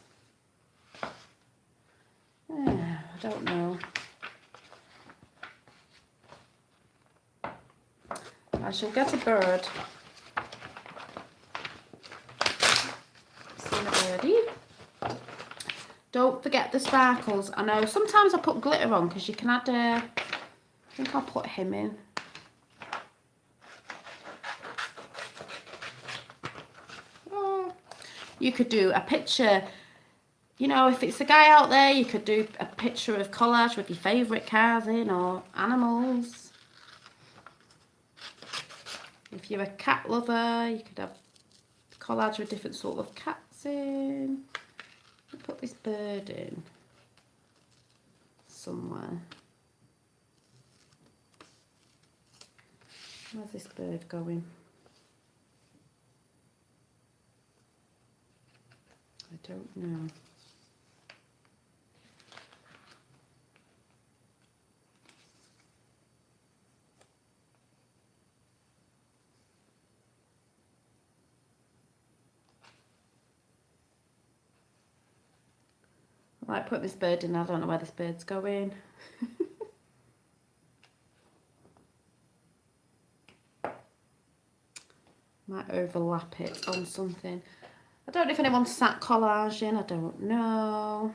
I don't know. I shall get a bird. Seen a birdie. Don't forget the sparkles. I know sometimes I put glitter on because you can add I think I'll put him in. Oh, you could do a picture. You know, if it's a guy out there, you could do a picture of collage with your favourite cars in, or animals. If you're a cat lover, you could have collage with different sort of cats in. I'll put this bird in somewhere. Where's this bird going? I don't know. I like putting this bird in. I don't know where this bird's going. Might overlap it on something. I don't know if anyone sat collage in. I don't know.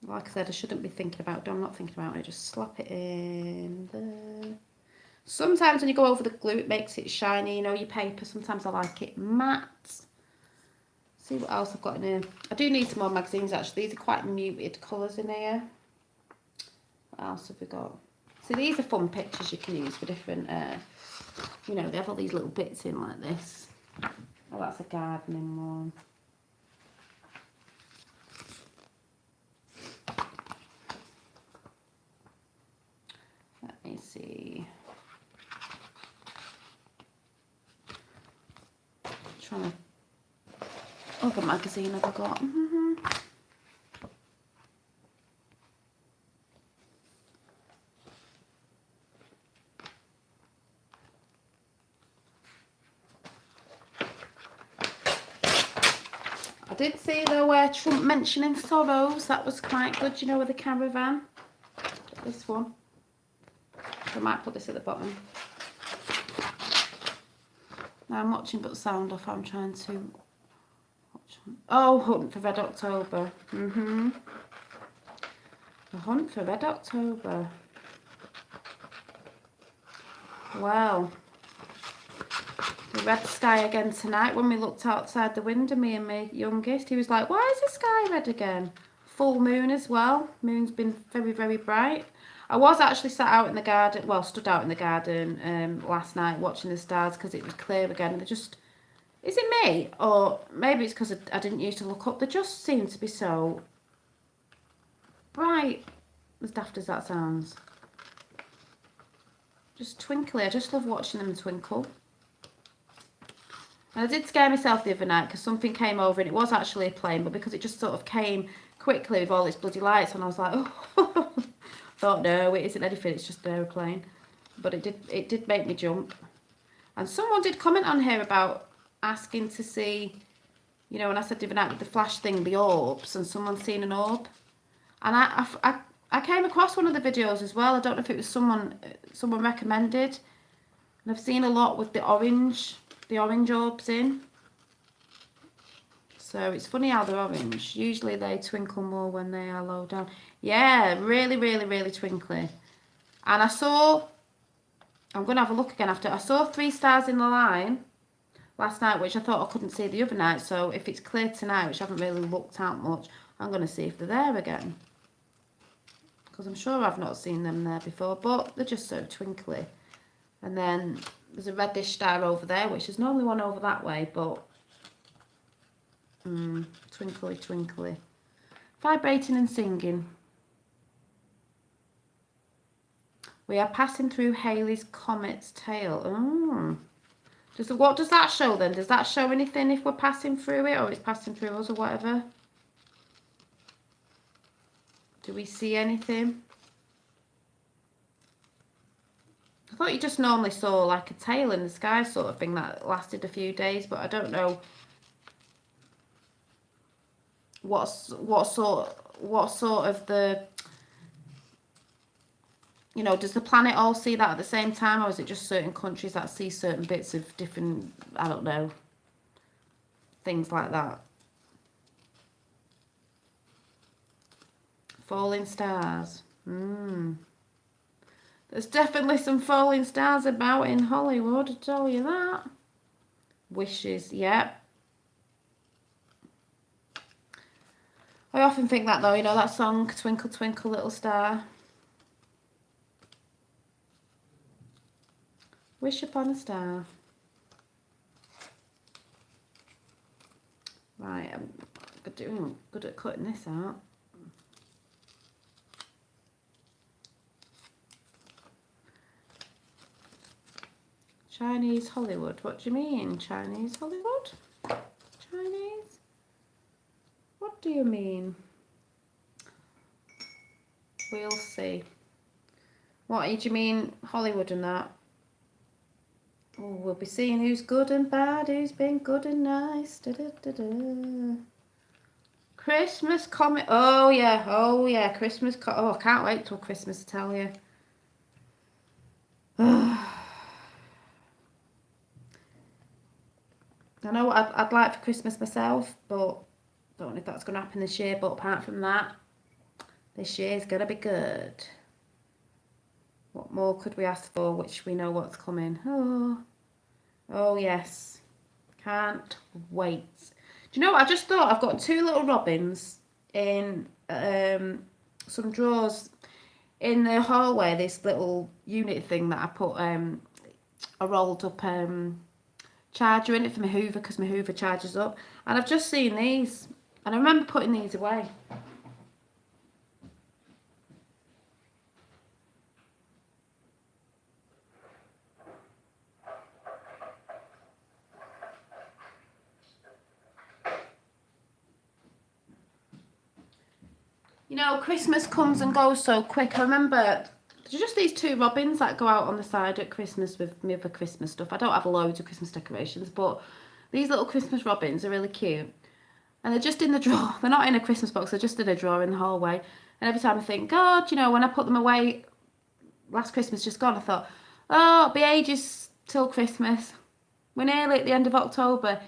Like I said, I shouldn't be thinking about it. I'm not thinking about it. Just slap it in there. Sometimes when you go over the glue, it makes it shiny, you know, your paper. Sometimes I like it matte. See what else I've got in here. I do need some more magazines, actually. These are quite muted colours in here. What else have we got? So these are fun pictures you can use for different, you know, they have all these little bits in like this. Oh, that's a gardening one. Let me see. Trying to... Other magazine have I got? I did see though where Trump mentioning sorrows. That was quite good, you know, with the caravan. This one. I might put this at the bottom. Now I'm watching but sound off. I'm trying to watch. Oh, Hunt for Red October. The Hunt for Red October. Well, the red sky again tonight. When we looked outside the window, me and my youngest, he was like, why is the sky red again? Full moon as well. Moon's been very, very bright. I was actually sat out in the garden, well, stood out in the garden last night watching the stars because it was clear again. And they just, is it me? Or maybe it's because I didn't used to look up. They just seem to be so bright, as daft as that sounds. Just twinkly. I just love watching them twinkle. And I did scare myself the other night because something came over and it was actually a plane, but because it just sort of came quickly with all its bloody lights and I was like, oh, thought no, it isn't anything, it's just an aeroplane. But it did make me jump. And someone did comment on here about asking to see, you know, when I said the other night with the flash thing, the orbs, and someone's seen an orb. And I came across one of the videos as well. I don't know if it was someone recommended. And I've seen a lot with the orange orbs in. So it's funny how they're orange. Usually they twinkle more when they are low down. Yeah, really, really, really twinkly. And I saw, I'm going to have a look again after. I saw 3 stars in the line last night, which I thought I couldn't see the other night. So if it's clear tonight, which I haven't really looked out much, I'm going to see if they're there again. Because I'm sure I've not seen them there before, but they're just so twinkly. And then there's a reddish star over there, which is normally one over that way, but twinkly, twinkly. Vibrating and singing. We are passing through Halley's Comet's tail. What does that show then? Does that show anything if we're passing through it or it's passing through us or whatever? Do we see anything? I thought you just normally saw like a tail in the sky sort of thing that lasted a few days, but I don't know what sort of the, you know, does the planet all see that at the same time, or is it just certain countries that see certain bits of different, I don't know, things like that. Falling stars. There's definitely some falling stars about in Hollywood, I tell you that. Wishes, yeah. I often think that though, you know, that song, Twinkle Twinkle Little Star. Wish upon a star. Right, I'm doing good at cutting this out. Chinese Hollywood. What do you mean, Chinese Hollywood? Chinese? What do you mean? We'll see. What do you mean, Hollywood and that? Oh, we'll be seeing who's good and bad, who's been good and nice. Da, da, da, da. Christmas comic. Oh yeah, Christmas. Oh, I can't wait till Christmas, I tell you. I know what I'd like for Christmas myself, but don't know if that's going to happen this year. But apart from that, this year's going to be good. What more could we ask for, which we know what's coming? Oh yes. Can't wait. Do you know what? I just thought I've got two little robins in some drawers in the hallway. This little unit thing that I put a rolled up charger in it for my Hoover because my Hoover charges up. And I've just seen these and I remember putting these away. You know, Christmas comes and goes so quick. I remember just these two robins that go out on the side at Christmas with me other Christmas stuff. I don't have loads of Christmas decorations, but these little Christmas robins are really cute. And they're just in the drawer. They're not in a Christmas box, they're just in a drawer in the hallway. And every time I think, God, you know, when I put them away last Christmas just gone, I thought, oh, it'll be ages till Christmas. We're nearly at the end of October.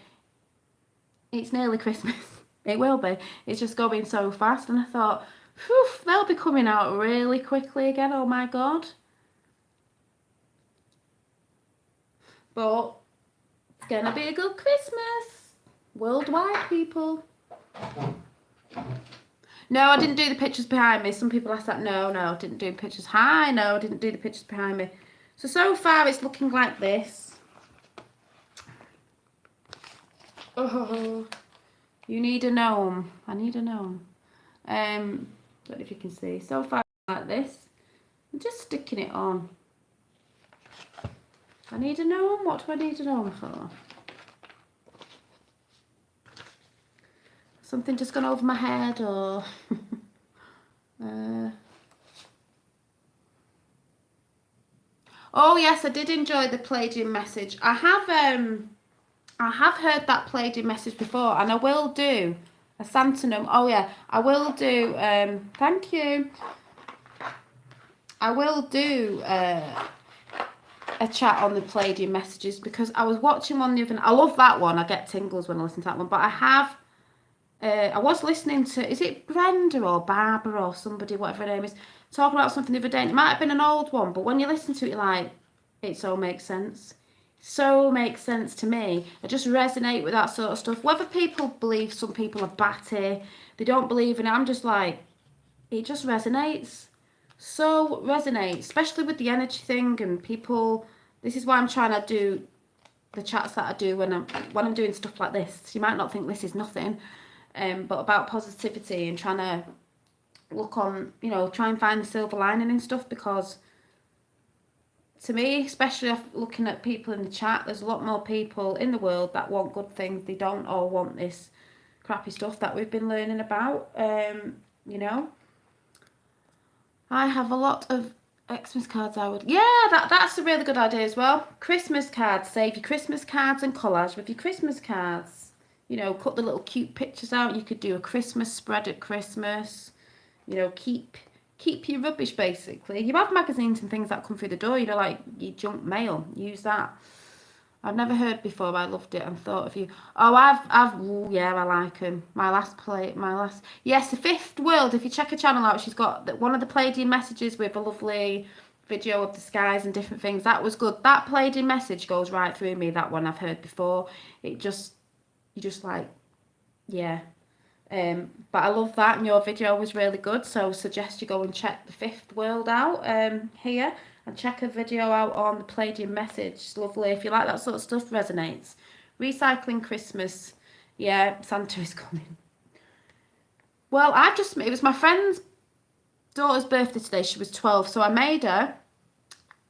It's nearly Christmas. It will be. It's just going so fast. And I thought, phew, they'll be coming out really quickly again. Oh my God. But it's going to be a good Christmas. Worldwide, people. No, I didn't do the pictures behind me. Some people asked that. No, I didn't do pictures. Hi, no, I didn't do the pictures behind me. So far it's looking like this. Oh, you need a gnome. I need a gnome. Don't know if you can see. So far like this. I'm just sticking it on. I need a gnome. What do I need a gnome for? Something just gone over my head or... Oh yes, I did enjoy the Palladium message. I have heard that Palladium message before, and I will do a Santa gnome. Oh yeah, I will do. Thank you. I will do a chat on the Palladium messages because I was watching one the other night. I love that one. I get tingles when I listen to that one. But I have. I was listening to. Is it Brenda or Barbara or somebody, whatever her name is, talking about something the other day. And it might have been an old one, but when you listen to it, you're like, it so makes sense. So makes sense to me. I just resonate with that sort of stuff. Whether people believe some people are batty, they don't believe in it, I'm just like, it just resonates. So resonates, especially with the energy thing and people. This is why I'm trying to do the chats that I do when I'm doing stuff like this. You might not think this is nothing, but about positivity and trying to look on, you know, try and find the silver lining and stuff because. To me, especially looking at people in the chat, there's a lot more people in the world that want good things. They don't all want this crappy stuff that we've been learning about. You know, I have a lot of Xmas cards. That's a really good idea as well. Christmas cards. Save your Christmas cards and collage with your Christmas cards. You know, cut the little cute pictures out. You could do a Christmas spread at Christmas. You know, keep your rubbish basically. You have magazines and things that come through the door, you know, like your junk mail. Use that. I've never heard before, but I loved it and thought of you. Oh, yeah, I like them. Yes, the Fifth World. If you check her channel out, she's got one of the Palladium messages with a lovely video of the skies and different things. That was good. That Palladium message goes right through me. That one I've heard before. You just like, yeah. But I love that, and your video was really good, so suggest you go and check the Fifth World out here and check a video out on the Palladium message. It's lovely. If you like that sort of stuff, resonates. Recycling Christmas. Yeah, Santa is coming. Well, it was my friend's daughter's birthday today. She was 12, so I made her,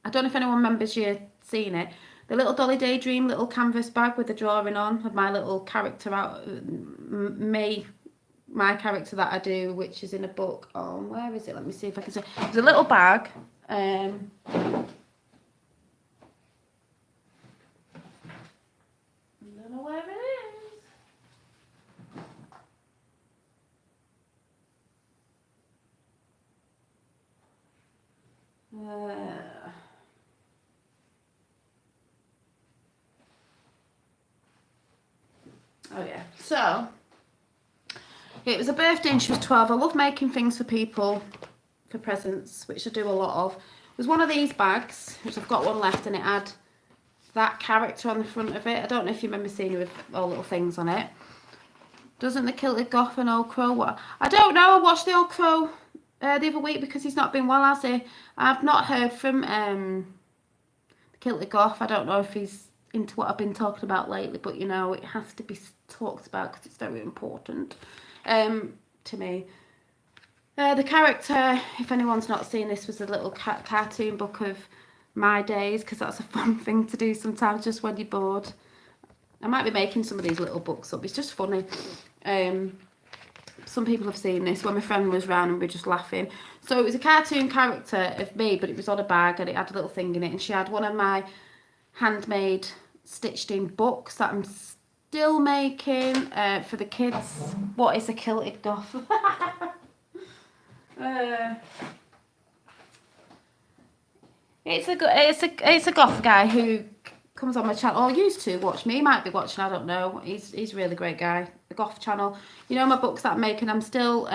I don't know if anyone remembers you seeing it, the little Dolly Daydream little canvas bag with the drawing on of my little character out, my character that I do, which is in a book. Oh, where is it? Let me see if I can see. There's a little bag. Oh yeah, so it was a birthday and she was 12. I love making things for people for presents, which I do a lot of. It was one of these bags, which I've got one left, and it had that character on the front of it. I don't know if you remember seeing it with all little things on it. Doesn't the Kilted Goth and Old Crow? What? I don't know. I watched the Old Crow the other week because he's not been well, has he? I've not heard from the Kilted Goth. I don't know if he's into what I've been talking about lately, but you know, it has to be talked about because it's very important to me. The character, if anyone's not seen this, was a little cartoon book of my days, because that's a fun thing to do sometimes just when you're bored. I might be making some of these little books up. It's just funny. Some people have seen this when my friend was round and we were just laughing. So it was a cartoon character of me, but it was on a bag and it had a little thing in it. And she had one of my handmade stitched in books that I'm still making for the kids. What is a Kilted Goth? It's a goth guy who comes on my channel, or used to watch me. He might be watching, I don't know. He's a really great guy. The goth channel. You know, my books that I'm making, I'm still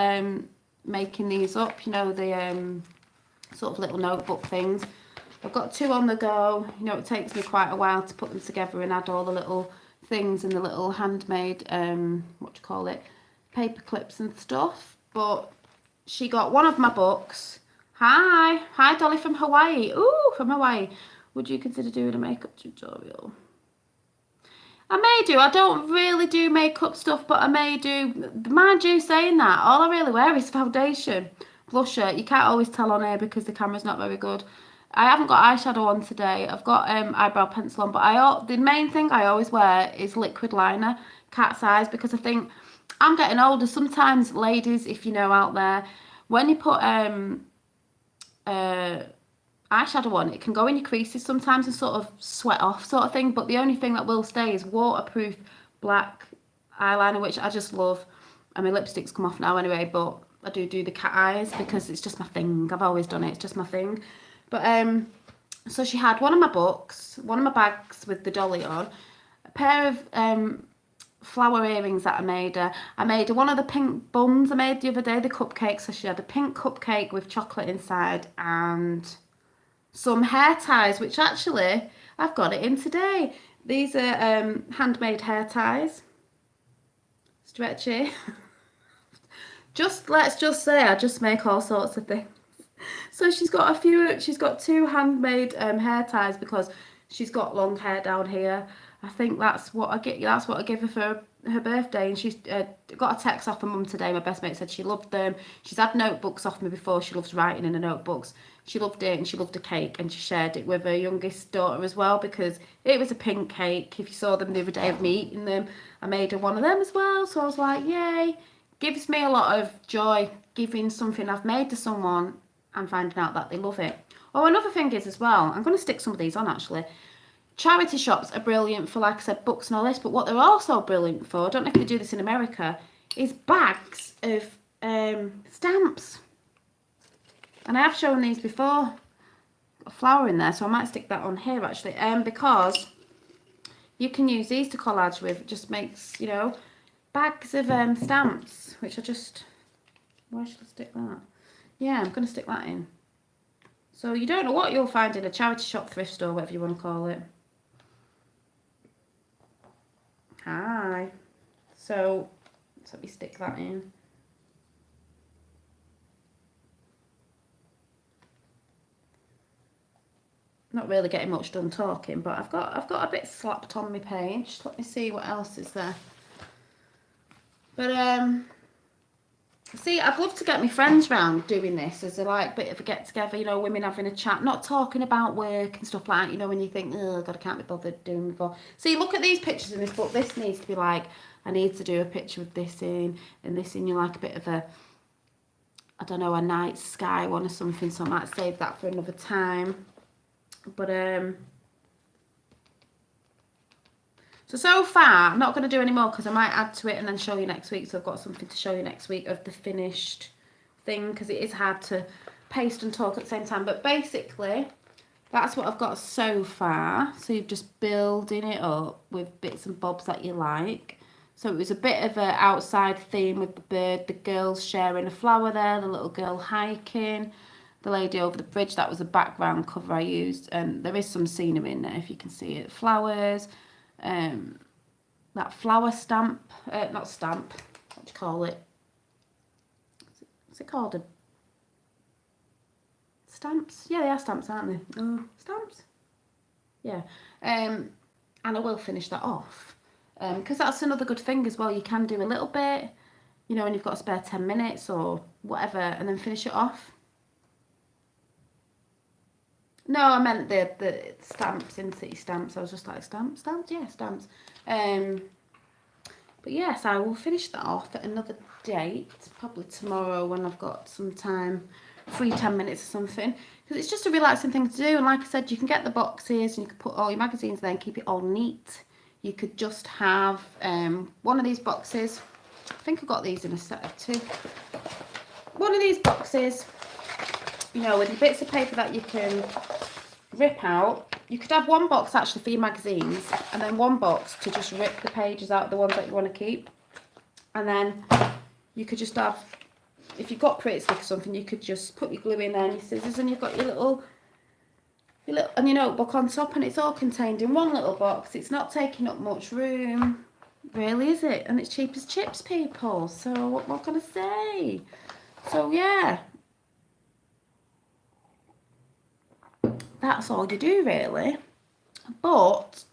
making these up. You know, the sort of little notebook things. I've got 2 on the go. You know, it takes me quite a while to put them together and add all the little things and the little handmade paper clips and stuff. But she got one of my books. Hi Dolly from Hawaii. Ooh, from Hawaii. Would you consider doing a makeup tutorial? I may do. I don't really do makeup stuff, but I may do. Mind you saying that, all I really wear is foundation, blusher. You can't always tell on here because the camera's not very good. I haven't got eyeshadow on today. I've got eyebrow pencil on, but the main thing I always wear is liquid liner, cat's eyes, because I think I'm getting older. Sometimes, ladies, if you know out there, when you put eyeshadow on, it can go in your creases sometimes and sort of sweat off sort of thing, but the only thing that will stay is waterproof black eyeliner, which I just love. And my lipsticks come off now anyway, but I do the cat eyes because it's just my thing. I've always done it, it's just my thing. But so she had one of my books, one of my bags with the dolly on, a pair of flower earrings that I made her. I made her one of the pink buns I made the other day, the cupcakes. So she had a pink cupcake with chocolate inside and some hair ties, which actually I've got it in today. These are handmade hair ties. Stretchy. Let's just say I just make all sorts of things. So she's got 2 handmade hair ties because she's got long hair down here. I think that's what I give her for her birthday, and she's got a text off her mum today. My best mate said she loved them. She's had notebooks off me before. She loves writing in her notebooks. She loved it, and she loved a cake, and she shared it with her youngest daughter as well because it was a pink cake. If you saw them the other day of me eating them, I made her one of them as well. So I was like, yay. Gives me a lot of joy giving something I've made to someone and finding out that they love it. Oh, another thing is as well, I'm going to stick some of these on actually. Charity shops are brilliant for, like I said, books and all this, but what they're also brilliant for, I don't know if they do this in America, is bags of stamps. And I have shown these before. Got a flower in there, so I might stick that on here actually, because you can use these to collage with. It just makes, you know, bags of stamps, which I just, where should I stick that? Yeah, I'm going to stick that in. So you don't know what you'll find in a charity shop, thrift store, whatever you want to call it. Hi. So let me stick that in. Not really getting much done talking, but I've got a bit slapped on my page. Let me see what else is there. But see, I'd love to get my friends round doing this as a like bit of a get together, you know, women having a chat, not talking about work and stuff like that, you know, when you think, oh God, I can't be bothered doing before. See, look at these pictures in this book. This needs to be like, I need to do a picture with this in and this in, you like a bit of a, I don't know, a night sky one or something, so I might save that for another time. But so far, I'm not going to do any more because I might add to it and then show you next week. So I've got something to show you next week of the finished thing because it is hard to paste and talk at the same time. But basically, that's what I've got so far. So you're just building it up with bits and bobs that you like. So it was a bit of an outside theme with the bird, the girls sharing a flower there, the little girl hiking, the lady over the bridge. That was a background cover I used. And there is some scenery in there if you can see it. Flowers, that flower stamp, not stamp, what do you call it? What's it called? Stamps? Yeah, they are stamps, aren't they? Stamps? Yeah. And I will finish that off. Because that's another good thing as well. You can do a little bit, you know, when you've got a spare 10 minutes or whatever, and then finish it off. No, I meant the stamps, in city stamps. I was just like, stamps? Yeah, stamps. But yes, I will finish that off at another date, probably tomorrow when I've got some time, free 10 minutes or something. Because it's just a relaxing thing to do. And like I said, you can get the boxes and you can put all your magazines there and keep it all neat. You could just have one of these boxes. I think I've got these in a set of 2. One of these boxes, you know, with the bits of paper that you can rip out. You could have one box actually for your magazines and then one box to just rip the pages out, the ones that you want to keep. And then you could just have, if you've got pretty stick or something, you could just put your glue in there and your scissors, and you've got your little and your notebook on top, and it's all contained in one little box. It's not taking up much room, really, is it? And it's cheap as chips, people. So what can I say? So yeah, that's all you do really. But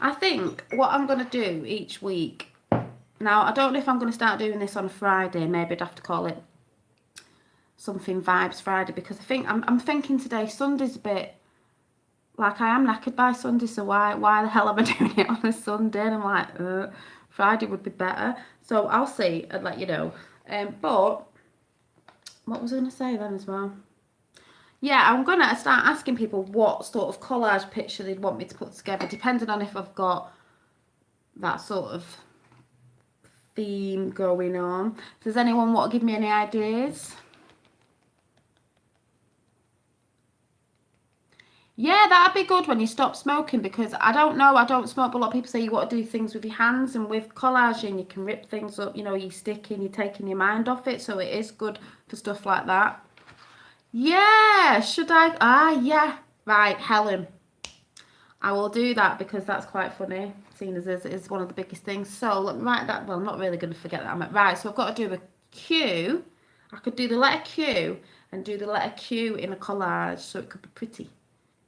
I think what I'm going to do each week, now I don't know if I'm going to start doing this on a Friday. Maybe I'd have to call it something Vibes Friday, because I think I'm thinking today Sunday's a bit like, I am knackered by Sunday, so why the hell am I doing it on a Sunday? And I'm like, Friday would be better. So I'll see and let you know. But what was I going to say then as well? Yeah, I'm going to start asking people what sort of collage picture they'd want me to put together, depending on if I've got that sort of theme going on. Does anyone want to give me any ideas? Yeah, that'd be good when you stop smoking, because I don't know, I don't smoke, but a lot of people say you got to do things with your hands, and with collaging you can rip things up, you know, you're sticking, you're taking your mind off it, so it is good for stuff like that. Yeah, should I? Yeah, right, Helen. I will do that because that's quite funny, seeing as it's one of the biggest things. So let me write that. Well, I'm not really going to forget that. I'm right, so I've got to do a Q. I could do the letter Q and do the letter Q in a collage, so it could be pretty.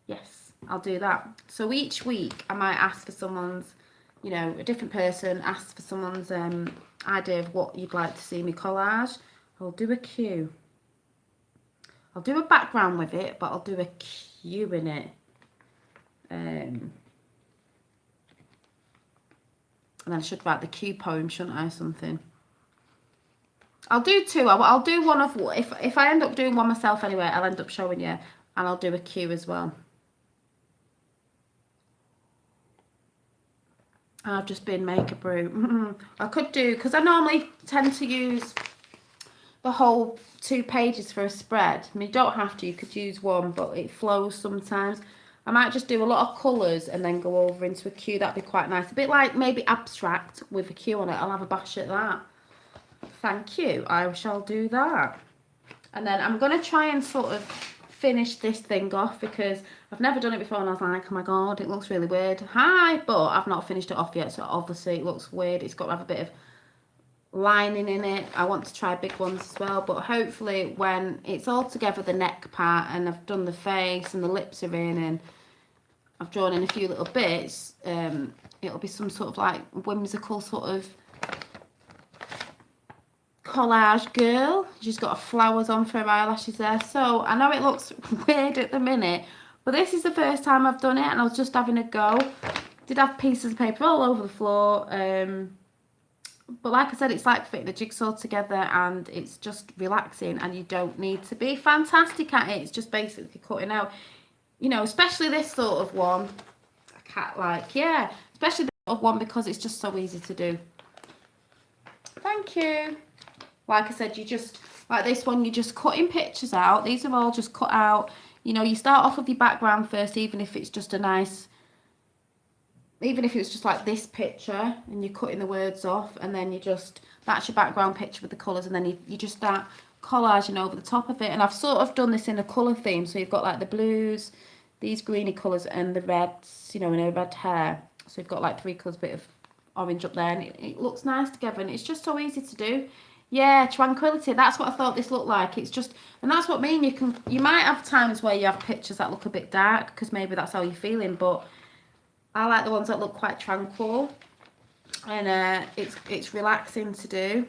Yes, I'll do that. So each week I might ask for someone's, you know, a different person, ask for someone's idea of what you'd like to see me collage. I'll do a Q. I'll do a background with it, but I'll do a Q in it. And then I should write the Q poem, shouldn't I, or something? I'll do 2. I'll do one of, if I end up doing one myself anyway, I'll end up showing you, and I'll do a Q as well. I've just been make a brew. I could do, because I normally tend to use the whole 2 pages for a spread. I mean, you don't have to, you could use one, but it flows sometimes. I might just do a lot of colours and then go over into a Q. That'd be quite nice. A bit like maybe abstract with a Q on it. I'll have a bash at that. Thank you. I shall do that. And then I'm going to try and sort of finish this thing off, because I've never done it before and I was like, oh my god, it looks really weird. Hi, but I've not finished it off yet, so obviously it looks weird. It's got to have a bit of lining in it. I want to try big ones as well, but hopefully when it's all together, the neck part, and I've done the face and the lips are in and I've drawn in a few little bits, it'll be some sort of like whimsical sort of collage girl. She's got flowers on for her eyelashes there. So I know it looks weird at the minute, but this is the first time I've done it and I was just having a go. Did have pieces of paper all over the floor, but like I said, it's like fitting a jigsaw together, and it's just relaxing, and you don't need to be fantastic at it. It's just basically cutting out, you know, especially this sort of one. I can't like, yeah, especially this sort of one, because it's just so easy to do. Thank you. Like I said, you just, like this one, you're just cutting pictures out. These are all just cut out. You know, you start off with your background first, even if it's just a nice, even if it's just like this picture, and you're cutting the words off, and then you just, that's your background picture with the colours, and then you just start collaging over the top of it. And I've sort of done this in a colour theme, so you've got like the blues, these greeny colours, and the reds, you know, in a red hair. So you've got like 3 colours, bit of orange up there, and it looks nice together, and it's just so easy to do. Yeah, tranquility, that's what I thought this looked like. It's just, and that's what I mean, you might have times where you have pictures that look a bit dark, because maybe that's how you're feeling, but I like the ones that look quite tranquil, and it's relaxing to do.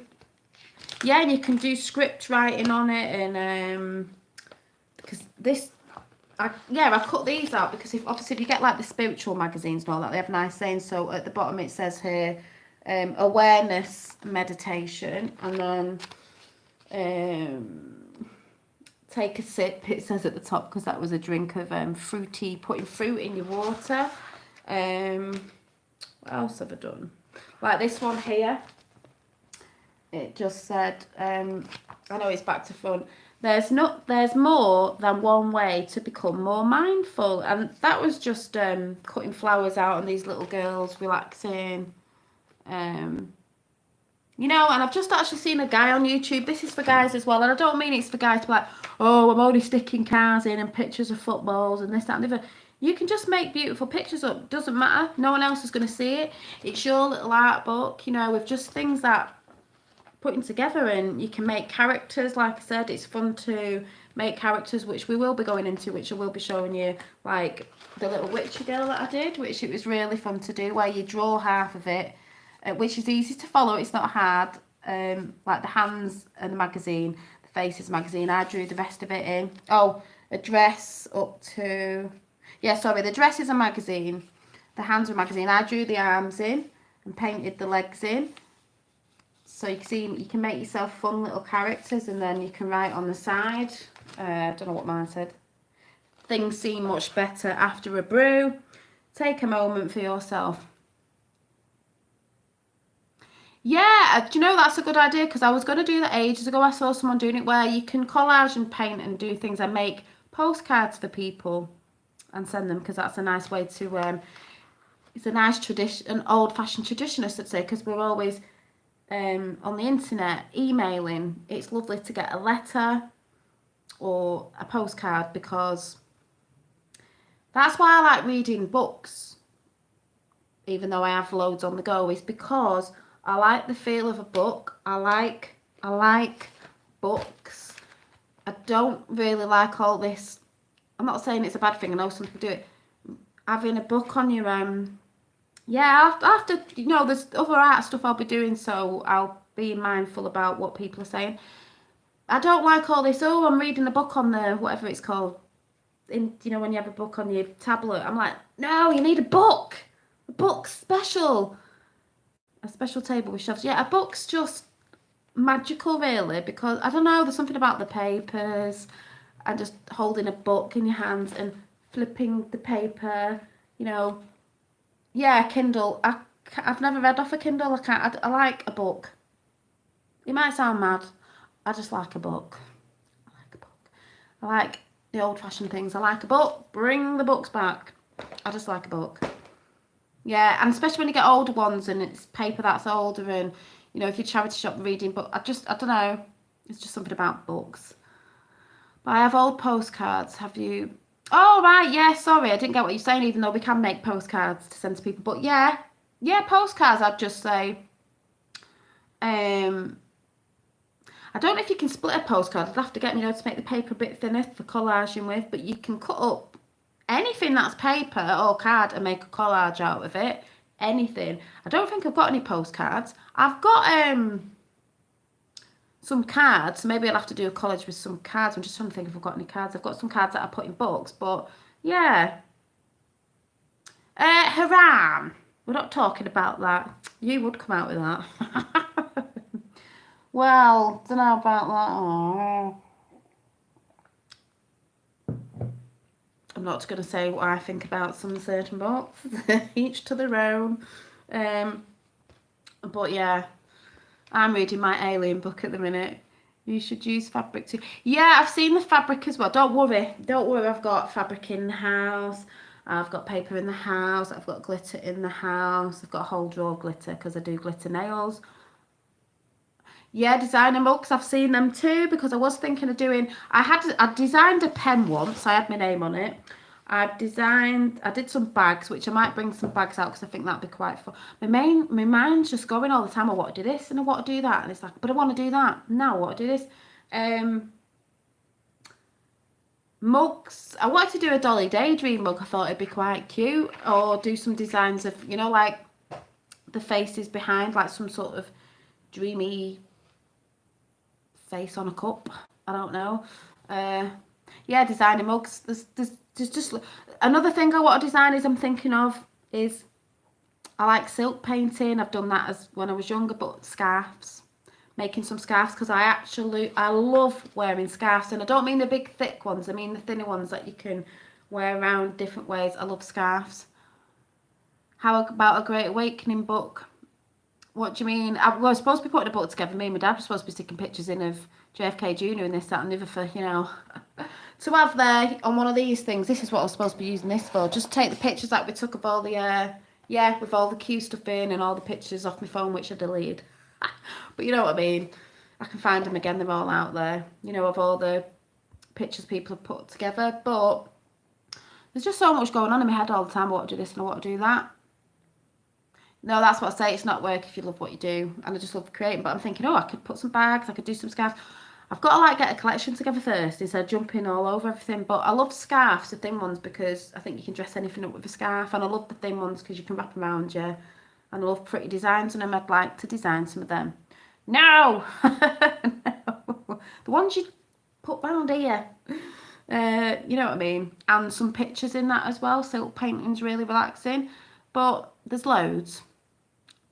Yeah, and you can do script writing on it, and because this, I cut these out because if you get like the spiritual magazines and all that, they have nice sayings. So at the bottom it says here, awareness meditation, and then take a sip, it says at the top, because that was a drink of fruity, putting fruit in your water. What else have I done? Like this one here, it just said, I know it's back to front, there's more than one way to become more mindful. And that was just cutting flowers out and these little girls relaxing. You know, and I've just actually seen a guy on YouTube. This is for guys as well, and I don't mean it's for guys to be like, oh, I'm only sticking cars in and pictures of footballs and this, that, and the other. You can just make beautiful pictures up. Doesn't matter. No one else is going to see it. It's your little art book, you know, with just things that putting together, and you can make characters. Like I said, it's fun to make characters, which we will be going into, which I will be showing you, like the little witchy girl that I did, which it was really fun to do, where you draw half of it, which is easy to follow. It's not hard. Like the hands and the magazine, the faces magazine, I drew the rest of it in. Oh, a dress up to, yeah, sorry, the dress is a magazine, the hands are a magazine. I drew the arms in and painted the legs in. So you can see, you can make yourself fun little characters, and then you can write on the side. I don't know what mine said. Things seem much better after a brew. Take a moment for yourself. Yeah, do you know, that's a good idea, because I was going to do that ages ago. I saw someone doing it where you can collage and paint and do things and make postcards for people and send them, because that's a nice way to, it's a nice tradition, an old-fashioned tradition, I should say, because we're always on the internet emailing. It's lovely to get a letter or a postcard, because that's why I like reading books, even though I have loads on the go, is because I like the feel of a book. I like books. I don't really like all this. I'm not saying it's a bad thing. I know some people do it. Having a book on your yeah, after, you know, there's other art stuff I'll be doing, so I'll be mindful about what people are saying. I don't like all this, oh, I'm reading a book on the, whatever it's called, you know, when you have a book on your tablet. I'm like, no, you need a book. A book's special. A special table with shelves. Yeah, a book's just magical, really, because, I don't know, there's something about the papers and just holding a book in your hands and flipping the paper, you know. Yeah, Kindle. I've never read off a Kindle. I can't. I like a book. It might sound mad. I just like a book. I like a book. I like the old-fashioned things. I like a book. Bring the books back. I just like a book. Yeah, and especially when you get older ones and it's paper that's older, and, you know, if you're charity shop reading, but I don't know. It's just something about books. But I have old postcards. Have you? Oh, right, yeah, sorry, I didn't get what you're saying, even though we can make postcards to send to people. But yeah, postcards, I'd just say. I don't know if you can split a postcard. I'd have to get, you know, to make the paper a bit thinner for collaging with, but you can cut up anything that's paper or card and make a collage out of it. Anything. I don't think I've got any postcards. I've got some cards, so maybe I'll have to do a collage with some cards. I'm just trying to think if I've got any cards. I've got some cards that I put in books, but yeah. Haran. We're not talking about that. You would come out with that. Well, don't know about that. Oh. I'm not going to say what I think about some certain books. Each to their own. But yeah. I'm reading my alien book at the minute. You should use fabric too. Yeah, I've seen the fabric as well. Don't worry. Don't worry. I've got fabric in the house. I've got paper in the house. I've got glitter in the house. I've got a whole drawer of glitter because I do glitter nails. Yeah, designer mugs. I've seen them too because I was thinking of doing. I designed a pen once. I had my name on it. I did some bags, which I might bring some bags out because I think that'd be quite fun. My mind's just going all the time. I want to do this and I want to do that, and it's like, but I want to do that now. I want to do this. Mugs. I wanted to do a Dolly Daydream mug. I thought it'd be quite cute, or do some designs of, you know, like the faces behind, like some sort of dreamy face on a cup. I don't know. Yeah, designer mugs. There's just another thing I want to design is I'm thinking of is I like silk painting. I've done that as when I was younger, but scarves. Making some scarves because I love wearing scarves, and I don't mean the big thick ones. I mean the thinner ones that you can wear around different ways. I love scarves. How about a Great Awakening book? What do you mean? I was supposed to be putting a book together. Me and my dad were supposed to be sticking pictures in of JFK Jr. and this, that, and the other for, you know, to have there on one of these things. This is what I was supposed to be using this for. Just take the pictures that we took of all the, yeah, with all the Q stuff in and all the pictures off my phone, which I deleted. But you know what I mean. I can find them again. They're all out there, you know, of all the pictures people have put together. But there's just so much going on in my head all the time. I want to do this and I want to do that. No, that's what I say. It's not work if you love what you do. And I just love creating. But I'm thinking, oh, I could put some bags. I could do some scarves. I've got to like get a collection together first instead of jumping all over everything. But I love scarves, the thin ones, because I think you can dress anything up with a scarf. And I love the thin ones because you can wrap them around you. And I love pretty designs on them. I'd like to design some of them. No! No. The ones you put round here. You know what I mean? And some pictures in that as well. Silk painting's really relaxing. But there's loads.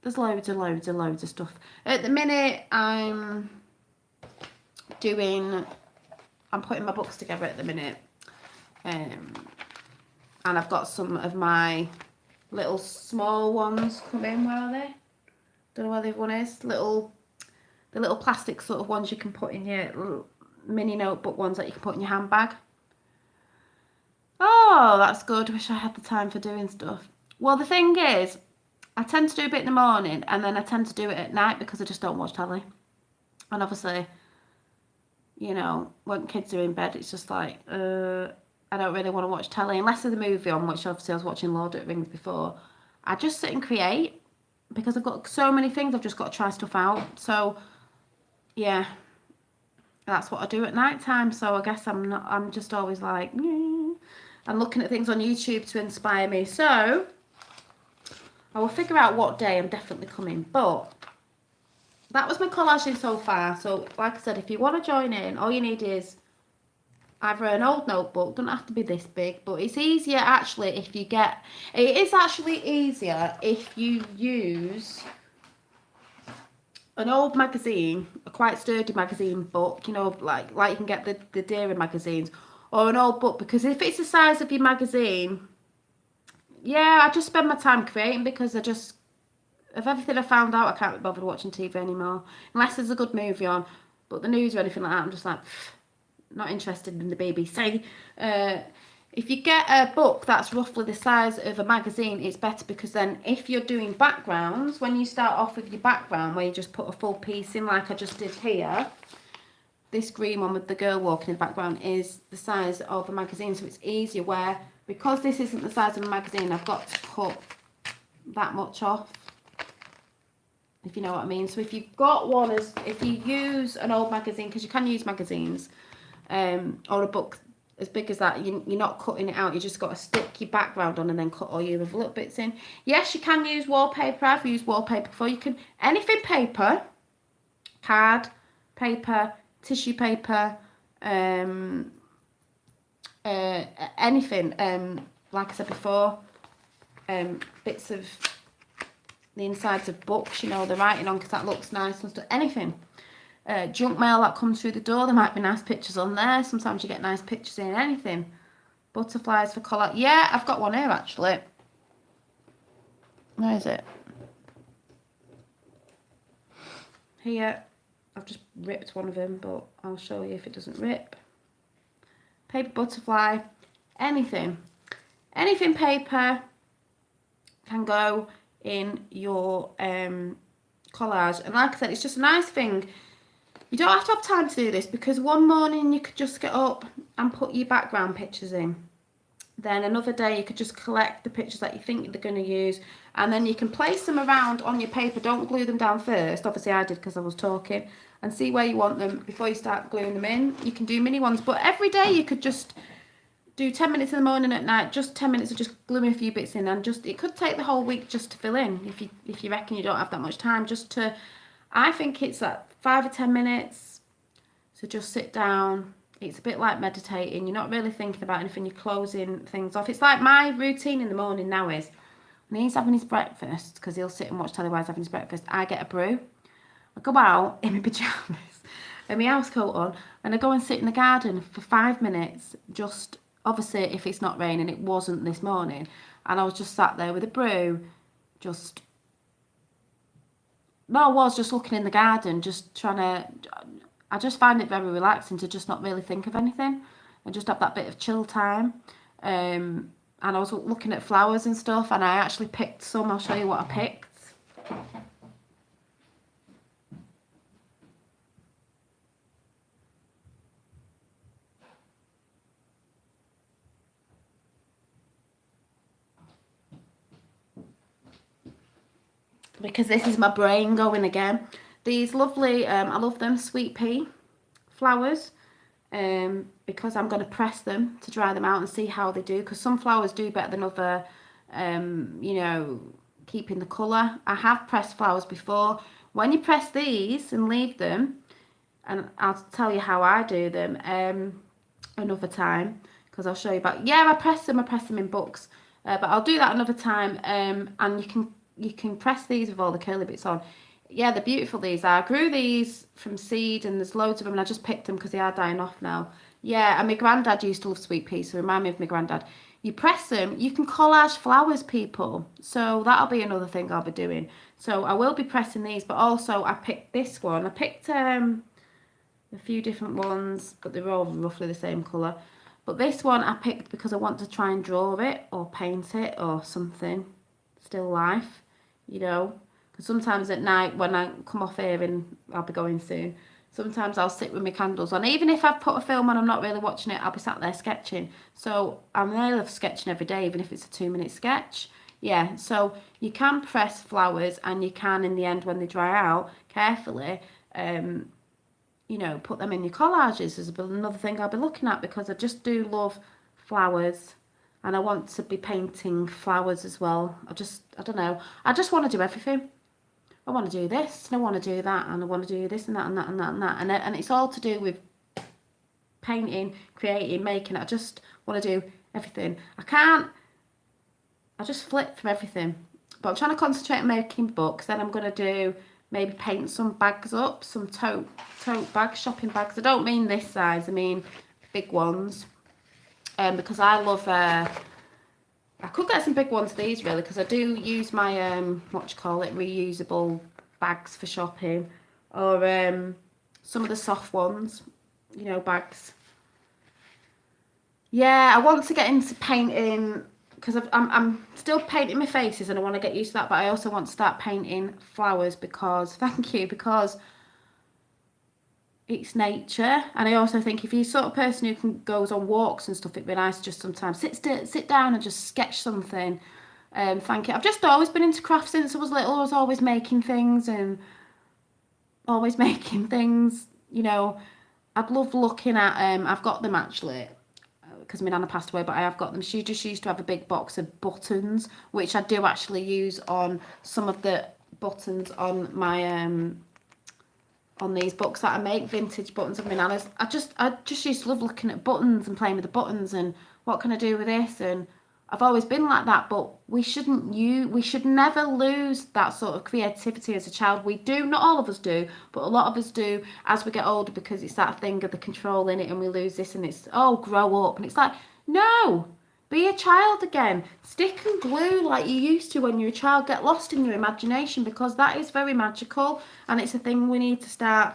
There's loads and loads and loads of stuff. At the minute, I'm putting my books together at the minute. And I've got some of my little small ones coming. Where are they? Don't know where the one is. The little plastic sort of ones you can put in your little mini notebook ones that you can put in your handbag. Oh, that's good. Wish I had the time for doing stuff. Well, the thing is, I tend to do a bit in the morning and then I tend to do it at night because I just don't watch telly. And obviously, you know, when kids are in bed, it's just like, I don't really want to watch telly unless there's a movie on, which obviously I was watching Lord of the Rings before. I just sit and create because I've got so many things. I've just got to try stuff out. So, yeah, that's what I do at night time. So I guess I'm just always like, I'm looking at things on YouTube to inspire me. So I will figure out what day I'm definitely coming. But that was my collaging so far. So like I said, if you want to join in, all you need is either an old notebook, doesn't have to be this big, but it's easier actually if you get, it is actually easier if you use an old magazine, a quite sturdy magazine book, you know, like you can get the dairy magazines, or an old book, because if it's the size of your magazine, yeah, I just spend my time creating because of everything I found out, I can't be bothered watching TV anymore. Unless there's a good movie on. But the news or anything like that, I'm just like, not interested in the BBC. If you get a book that's roughly the size of a magazine, it's better because then if you're doing backgrounds, when you start off with your background, where you just put a full piece in like I just did here, this green one with the girl walking in the background is the size of a magazine, so it's easier where, because this isn't the size of a magazine, I've got to cut that much off, if you know what I mean. So if you've got one, if you use an old magazine, because you can use magazines, or a book as big as that, you're not cutting it out, you just got to stick your background on and then cut all your other little bits in. Yes, you can use wallpaper. I've used wallpaper before. You can, anything paper, card, paper, tissue paper, anything, like I said before, bits of the insides of books, you know, the writing on, because that looks nice and stuff. Anything. Junk mail that comes through the door, there might be nice pictures on there. Sometimes you get nice pictures in anything. Butterflies for collage. Yeah, I've got one here actually. Where is it? here. I've just ripped one of them, but I'll show you if it doesn't rip. Paper butterfly, anything paper can go in your collage. And like I said, it's just a nice thing. You don't have to have time to do this, because one morning you could just get up and put your background pictures in. Then another day you could just collect the pictures that you think they're going to use, and then you can place them around on your paper. Don't glue them down first. Obviously I did because I was talking. And see where you want them before you start gluing them in. You can do mini ones, but every day you could just do 10 minutes in the morning, at night, just 10 minutes of just gluing a few bits in, and just, it could take the whole week just to fill in if you reckon you don't have that much time. Just to, I think it's like 5 or 10 minutes. So just sit down. It's a bit like meditating. You're not really thinking about anything. You're closing things off. It's like my routine in the morning now is, when he's having his breakfast, because he'll sit and watch telly while he's having his breakfast, I get a brew. I go out in my pyjamas and my house coat on, and I go and sit in the garden for 5 minutes. Just, obviously if it's not raining, it wasn't this morning, and I was just sat there with a brew, just, no, I was just looking in the garden, just trying to, I just find it very relaxing to just not really think of anything and just have that bit of chill time. And I was looking at flowers and stuff, and I actually picked some. I'll show you what I picked. Because this is my brain going again. These lovely, I love them, sweet pea flowers, because I'm going to press them to dry them out and see how they do, because some flowers do better than other, you know, keeping the colour. I have pressed flowers before. When you press these and leave them, and I'll tell you how I do them another time, because I'll show you about, yeah, I press them in books, but I'll do that another time. And you can press these with all the curly bits on. Yeah, they're beautiful, these are. I grew these from seed, and there's loads of them, and I just picked them because they are dying off now. Yeah, and my granddad used to love sweet peas, so remind me of my granddad. You press them, you can collage flowers, people. So that'll be another thing I'll be doing. So I will be pressing these, but also I picked this one. I picked a few different ones, but they're all roughly the same colour. But this one I picked because I want to try and draw it or paint it or something. Still life, you know. Because sometimes at night when I come off here, and I'll be going soon, sometimes I'll sit with my candles on. Even if I've put a film on, I'm not really watching it, I'll be sat there sketching. So I'm really sketching every day, even if it's a 2-minute sketch. Yeah, so you can press flowers, and you can, in the end, when they dry out, carefully, you know, put them in your collages. Is another thing I'll be looking at, because I just do love flowers, and I want to be painting flowers as well. I don't know, I just want to do everything. I want to do this, and I want to do that, and I want to do this and that and that and that and that, and it's all to do with painting, creating, making. I just want to do everything. I just flip from everything. But I'm trying to concentrate on making books. Then I'm going to do, maybe paint some bags up, some tote bags, shopping bags. I don't mean this size, I mean big ones. Because I love, I could get some big ones of these, really, because I do use my, reusable bags for shopping. Or some of the soft ones, you know, bags. Yeah, I want to get into painting, because I'm still painting my faces, and I want to get used to that, but I also want to start painting flowers, because, thank you, because it's nature. And I also think if you're the sort of person who goes on walks and stuff, it'd be nice to just sometimes sit down and just sketch something. Thank you. I've just always been into craft since I was little. I was always making things, you know. I'd love looking at, I've got them actually, because my nana passed away, but I have got them. She just used to have a big box of buttons, which I do actually use on some of the buttons on my on these books that I make, vintage buttons of my nana's. I just used to love looking at buttons and playing with the buttons, and what can I do with this, and I've always been like that. But we should never lose that sort of creativity as a child. We do, not all of us do, but a lot of us do as we get older, because it's that thing of the control in it, and we lose this, and it's, oh, grow up, and it's like, no, Be a child again. Stick and glue like you used to when you were a child. Get lost in your imagination, because that is very magical, and it's a thing we need to start,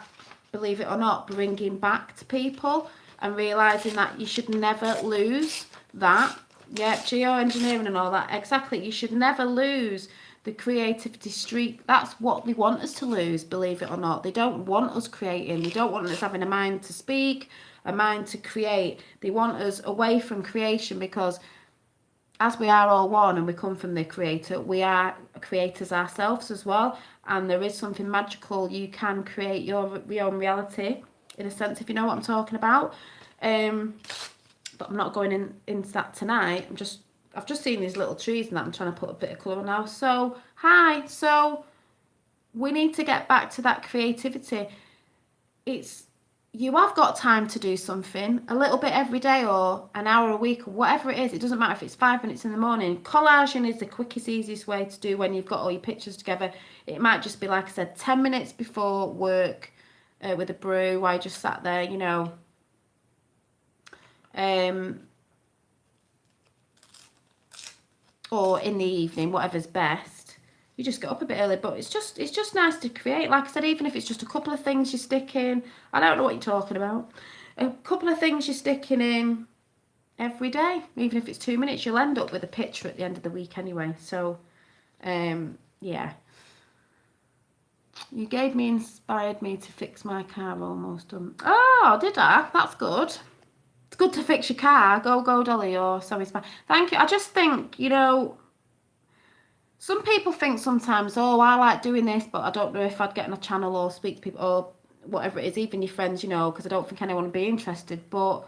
believe it or not, bringing back to people, and realising that you should never lose that. Yeah, geoengineering and all that. Exactly. You should never lose the creativity streak. That's what they want us to lose, believe it or not. They don't want us creating. They don't want us having a mind to speak, a mind to create. They want us away from creation, because as we are all one and we come from the creator, we are creators ourselves as well. And there is something magical. You can create your own reality, in a sense, if you know what I'm talking about. But I'm not going into that tonight. I've just seen these little trees and that I'm trying to put a bit of colour on now. So, hi. So, we need to get back to that creativity. You have got time to do something, a little bit every day or an hour a week or whatever it is. It doesn't matter if it's 5 minutes in the morning. Collaging is the quickest, easiest way to do when you've got all your pictures together. It might just be, like I said, 10 minutes before work with a brew, while you just sat there, you know. Or in the evening, whatever's best. You just get up a bit early, but it's just nice to create. Like I said, even if it's just a couple of things you're sticking, I don't know what you're talking about. A couple of things you're sticking in every day, even if it's 2 minutes, you'll end up with a picture at the end of the week anyway. So, yeah. You inspired me to fix my car almost done. Oh, did I? That's good. It's good to fix your car. Go, Dolly, or sorry, it's fine. Thank you. I just think, you know, some people think sometimes, oh, I like doing this, but I don't know if I'd get on a channel or speak to people or whatever it is, even your friends, you know, because I don't think anyone would be interested. But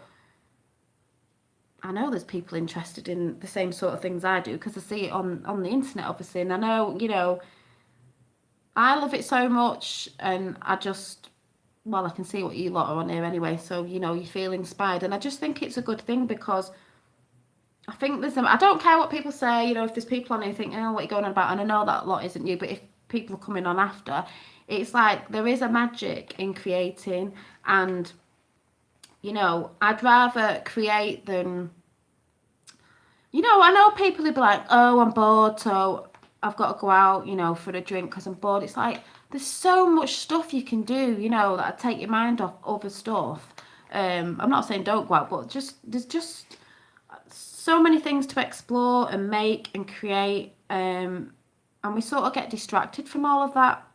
I know there's people interested in the same sort of things I do, because I see it on the internet, obviously. And I know, you know, I love it so much, and I just, well, I can see what you lot are on here anyway, so, you know, you feel inspired. And I just think it's a good thing, because I think I don't care what people say, you know, if there's people on here think, oh, what are you going on about? And I know that lot isn't you, but if people are coming on after, it's like there is a magic in creating. And, you know, I'd rather create than, you know, I know people who be like, oh, I'm bored, so I've got to go out, you know, for a drink because I'm bored. It's like, there's so much stuff you can do, you know, that'd take your mind off other stuff. I'm not saying don't go out, but there's just so many things to explore and make and create, and we sort of get distracted from all of that.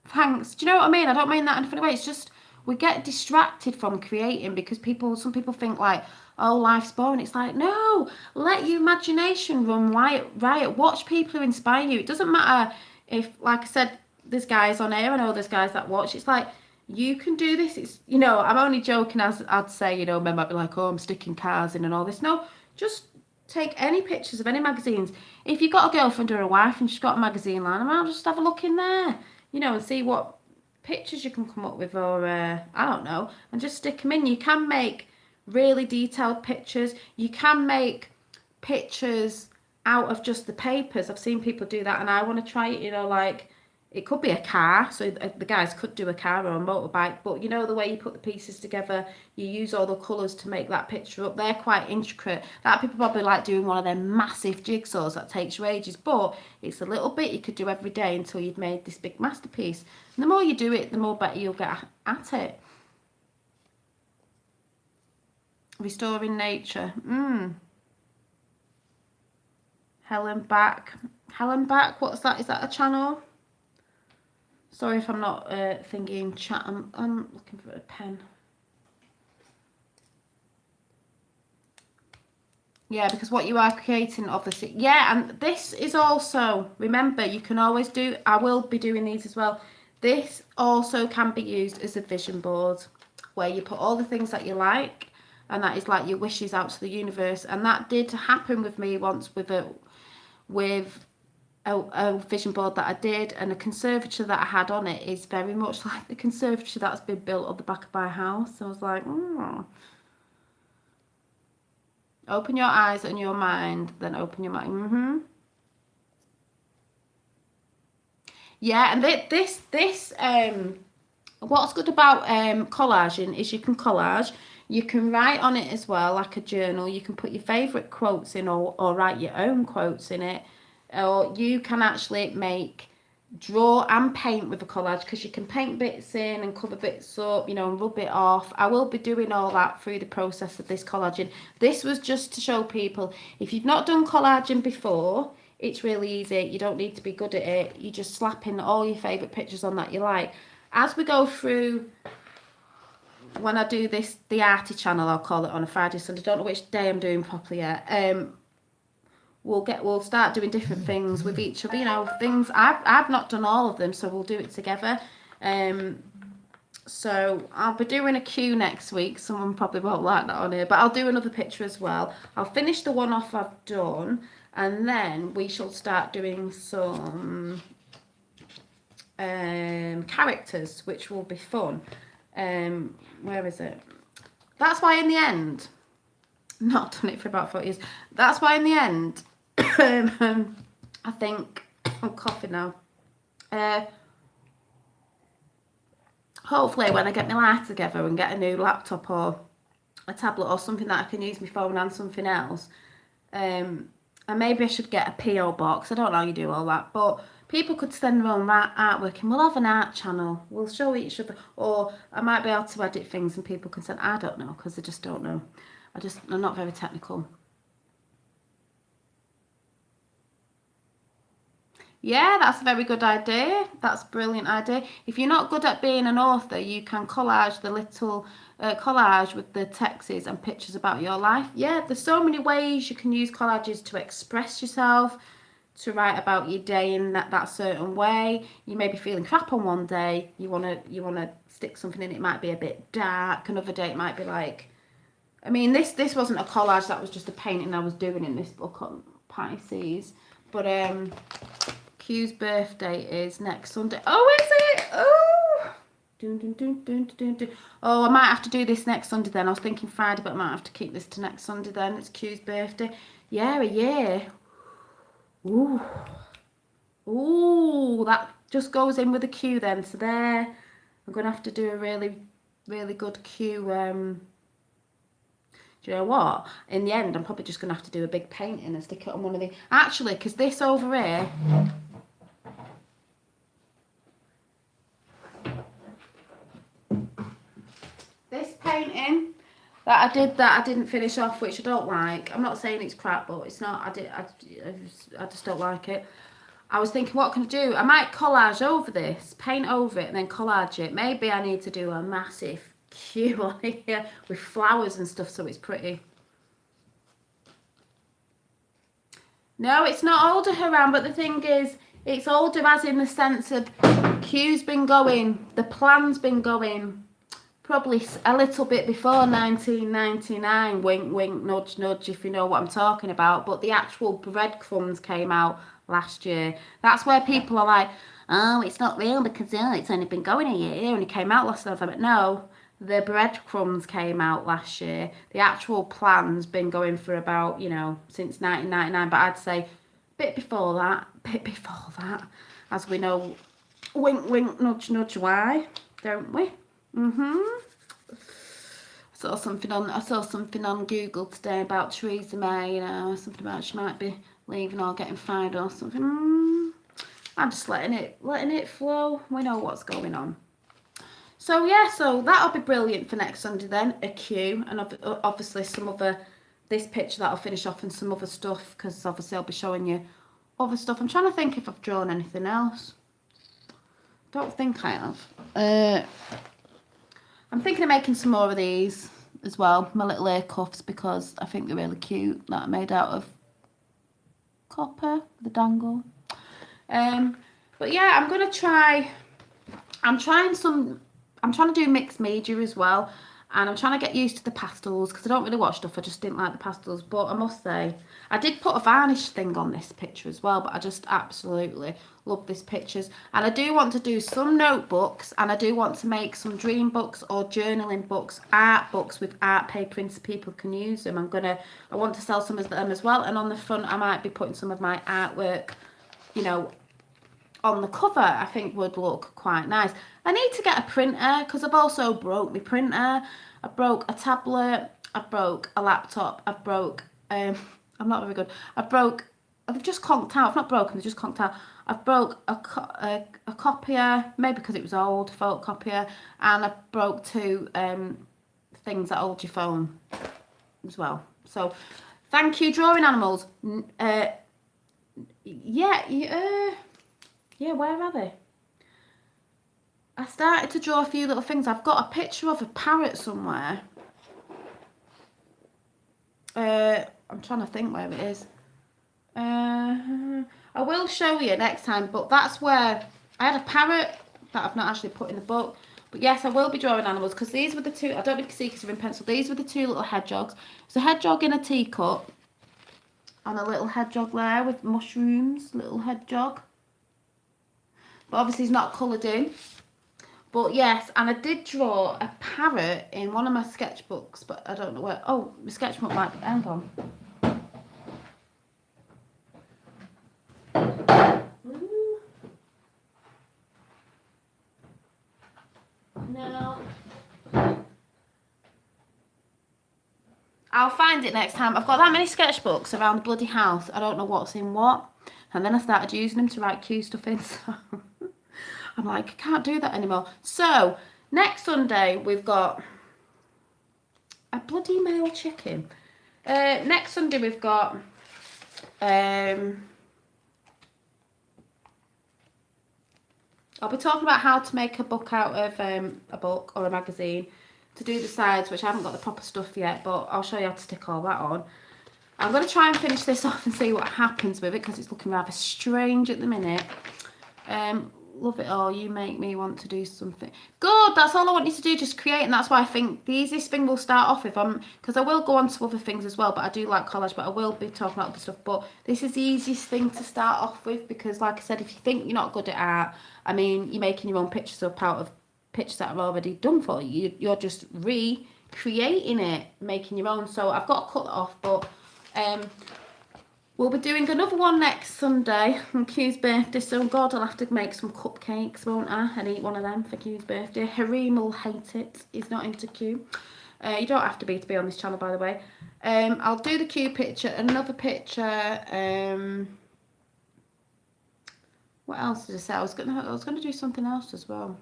Thanks. Do you know what I mean? I don't mean that in a funny way. It's just we get distracted from creating, because some people think like, oh, life's boring. It's like, no, let your imagination run riot. Watch people who inspire you. It doesn't matter if, like I said, there's guys on here. I know there's guys that watch. It's like, you can do this. It's, you know, I'm only joking, as I'd say, you know, men might be like, oh, I'm sticking cars in and all this. No, just take any pictures of any magazines. If you've got a girlfriend or a wife and she's got a magazine line, I'll just have a look in there, you know, and see what pictures you can come up with, or I don't know, and just stick them in. You can make really detailed pictures. You can make pictures out of just the papers. I've seen people do that, and I want to try it, you know, like it could be a car, so the guys could do a car or a motorbike, but you know, the way you put the pieces together, you use all the colours to make that picture up. They're quite intricate. That people probably like doing one of them massive jigsaws that takes you ages, but it's a little bit you could do every day until you've made this big masterpiece. And the more you do it, the more better you'll get at it. Restoring nature. Helen Back. What's that? Is that a channel? Sorry if I'm not thinking chat. I'm looking for a pen. Yeah, because what you are creating, obviously. Yeah, and this is also, remember, you can always do, I will be doing these as well. This also can be used as a vision board, where you put all the things that you like, and that is like your wishes out to the universe. And that did happen with me once with a vision board that I did, and a conservatory that I had on it is very much like the conservatory that's been built on the back of my house. So I was like, open your eyes and your mind, then open your mind. Yeah, and this What's good about collaging is you can collage, you can write on it as well, like a journal. You can put your favourite quotes in, or write your own quotes in it. Or you can actually draw and paint with a collage, because you can paint bits in and cover bits up, you know, and rub it off. I will be doing all that through the process of this collaging. This was just to show people, if you've not done collaging before, it's really easy. You don't need to be good at it. You just slap in all your favourite pictures on that you like. As we go through, when I do this, the arty channel, I'll call it, on a Friday, Sunday, I don't know which day I'm doing properly yet. We'll start doing different things with each other, you know, things I've not done all of them, so we'll do it together. So I'll be doing a queue next week. Someone probably won't like that on here, but I'll do another picture as well. I'll finish the one off I've done, and then we shall start doing some characters, which will be fun. Where is it? That's why in the end, not done it for about 4 years, that's why in the end, I think, I'm coughing now, hopefully when I get my life together and get a new laptop or a tablet or something that I can use my phone and something else, and maybe I should get a PO box. I don't know how you do all that, but people could send their own artwork, and we'll have an art channel. We'll show each other, or I might be able to edit things and people can send. I don't know, because I just don't know. I'm not very technical. Yeah, that's a very good idea. That's a brilliant idea. If you're not good at being an author, you can collage the little collage with the texts and pictures about your life. Yeah, there's so many ways you can use collages to express yourself, to write about your day in that certain way. You may be feeling crap on one day. You wanna stick something in. It might be a bit dark. Another day it might be like, I mean, this wasn't a collage. That was just a painting I was doing in this book on Pisces. But Q's birthday is next Sunday. Oh, is it? Oh. Dun, dun, dun, dun, dun, dun. Oh, I might have to do this next Sunday then. I was thinking Friday, but I might have to keep this to next Sunday then. It's Q's birthday. Yeah, a year. Ooh. Ooh, that just goes in with a Q then. So there, I'm going to have to do a really, really good Q. Do you know what? In the end, I'm probably just going to have to do a big painting and stick it on one of the... Actually, because this over here... This painting that I didn't finish off, which I don't like. I'm not saying it's crap, but it's not. I just don't like it. I was thinking, what can I do? I might collage over this, paint over it, and then collage it. Maybe I need to do a massive cube on here with flowers and stuff, so it's pretty. No, it's not older, Haram, but the thing is, it's older as in the sense of Q's been going, the plan's been going probably a little bit before 1999, wink wink, nudge nudge, if you know what I'm talking about, but the actual breadcrumbs came out last year. That's where people are like, oh, it's not real because it's only been going a year, it only came out last November. No, the breadcrumbs came out last year. The actual plan's been going for about, you know, since 1999, but I'd say a bit before that, as we know, wink wink, nudge nudge, why, don't we? I saw something on Google today about Theresa May, you know, something about she might be leaving or getting fired or something. I'm just letting it flow. We know what's going on. So yeah, so that'll be brilliant for next Sunday then, a Q, and obviously some other, this picture that'll finish off, and some other stuff, because obviously I'll be showing you other stuff. I'm trying to think if I've drawn anything else. Don't think I have. I'm thinking of making some more of these as well, my little ear cuffs, because I think they're really cute, that are made out of copper, the dangle. But yeah, I'm trying to do mixed media as well, and I'm trying to get used to the pastels, because I don't really watch stuff, I just didn't like the pastels. But I must say, I did put a varnish thing on this picture as well, but I just absolutely love this pictures. And I do want to do some notebooks, and I do want to make some dream books or journaling books, art books with art paper in so people can use them. I want to sell some of them as well, and on the front I might be putting some of my artwork, you know, on the cover, I think would look quite nice. I need to get a printer because I've also broke my printer. I broke a tablet. I broke a laptop. I broke, I'm not very good. They've just conked out. I've not broken, they've just conked out. I've broke a copier, maybe because it was old, photocopier, and I broke two things that hold your phone as well. So, thank you, Drawing Animals. Yeah, where are they? I started to draw a few little things. I've got a picture of a parrot somewhere. I'm trying to think where it is. I will show you next time, but that's where I had a parrot that I've not actually put in the book. But yes, I will be drawing animals because these were the two, I don't know if you can see because they're in pencil, these were the two little hedgehogs. It's a hedgehog in a teacup and a little hedgehog there with mushrooms, little hedgehog. But obviously he's not coloured in. But yes, and I did draw a parrot in one of my sketchbooks, but I don't know where. Oh, my sketchbook might be, hang on. No. I'll find it next time. I've got that many sketchbooks around the bloody house. I don't know what's in what. And then I started using them to write cute stuff in. So I'm like, I can't do that anymore. So next Sunday we've got a bloody male chicken. Next Sunday we've got I'll be talking about how to make a book out of a book or a magazine, to do the sides, which I haven't got the proper stuff yet, but I'll show you how to stick all that on. I'm going to try and finish this off and see what happens with it because it's looking rather strange at the minute. Love it all. You make me want to do something. Good, that's all I want you to do, just create. And that's why I think the easiest thing we'll start off with, because I will go on to other things as well, but I do like collage, but I will be talking about other stuff. But this is the easiest thing to start off with because, like I said, if you think you're not good at art, I mean, you're making your own pictures up out of pictures that are already done for you. You're just recreating it, making your own. So I've got to cut it off, but we'll be doing another one next Sunday on Q's birthday. So God, I'll have to make some cupcakes, won't I? And eat one of them for Q's birthday. Hareem will hate it. He's not into Q. You don't have to be on this channel, by the way. I'll do the Q picture, another picture. What else did I say? I was gonna do something else as well.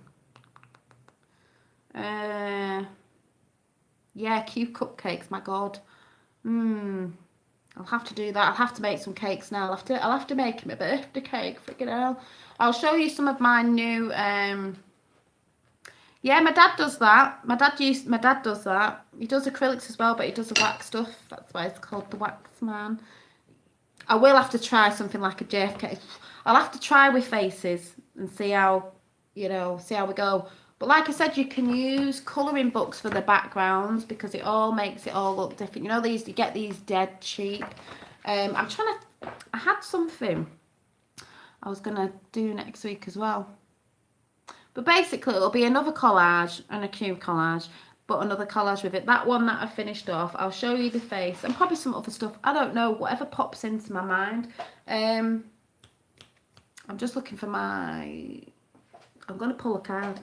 Yeah, Q cupcakes. My God. I'll have to do that. I'll have to make some cakes now. I'll have to make him a birthday cake. Freaking hell. I'll show you some of my new. Yeah, my dad does that. My dad does that. He does acrylics as well, but he does the wax stuff. That's why it's called the Wax Man. I will have to try something like a JFK. I'll have to try with faces and see how we go. But like I said, you can use colouring books for the backgrounds because it all makes it all look different. You know, you get these dead cheap. I had something I was going to do next week as well. But basically, it'll be another collage and a cube collage, but another collage with it. That one that I finished off, I'll show you the face and probably some other stuff. I don't know, whatever pops into my mind. I'm just looking for I'm going to pull a card.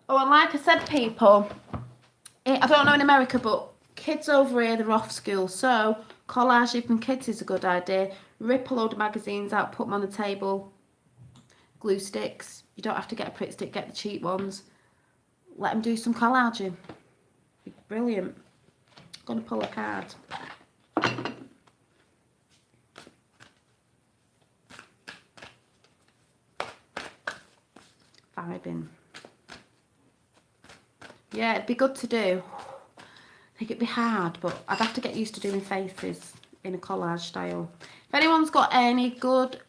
Oh, and like I said, people, I don't know in America, but kids over here, they're off school. So collage, even kids, is a good idea. Rip a load of magazines out, put them on the table. Glue sticks. You don't have to get a Pritt stick, get the cheap ones. Let them do some collaging. Brilliant. I'm going to pull a card. 5 in. Yeah, it'd be good to do. I think it'd be hard, but I'd have to get used to doing faces in a collage style. If anyone's got any good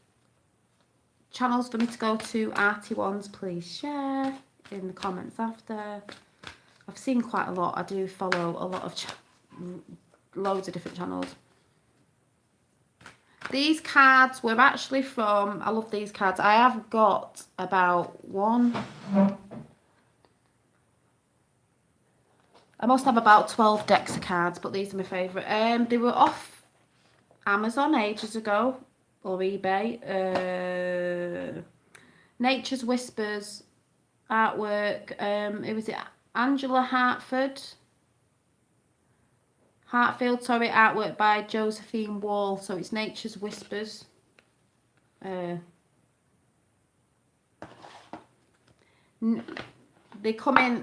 channels for me to go to, arty ones, please share in the comments after. I've seen quite a lot. I do follow a lot of loads of different channels. These cards were actually from, I love these cards. I have got about 1, I must have about 12 decks of cards, but these are my favourite. They were off Amazon ages ago, or eBay. Nature's Whispers artwork. It was Angela Hartfield, sorry, artwork by Josephine Wall. So it's Nature's Whispers. They come in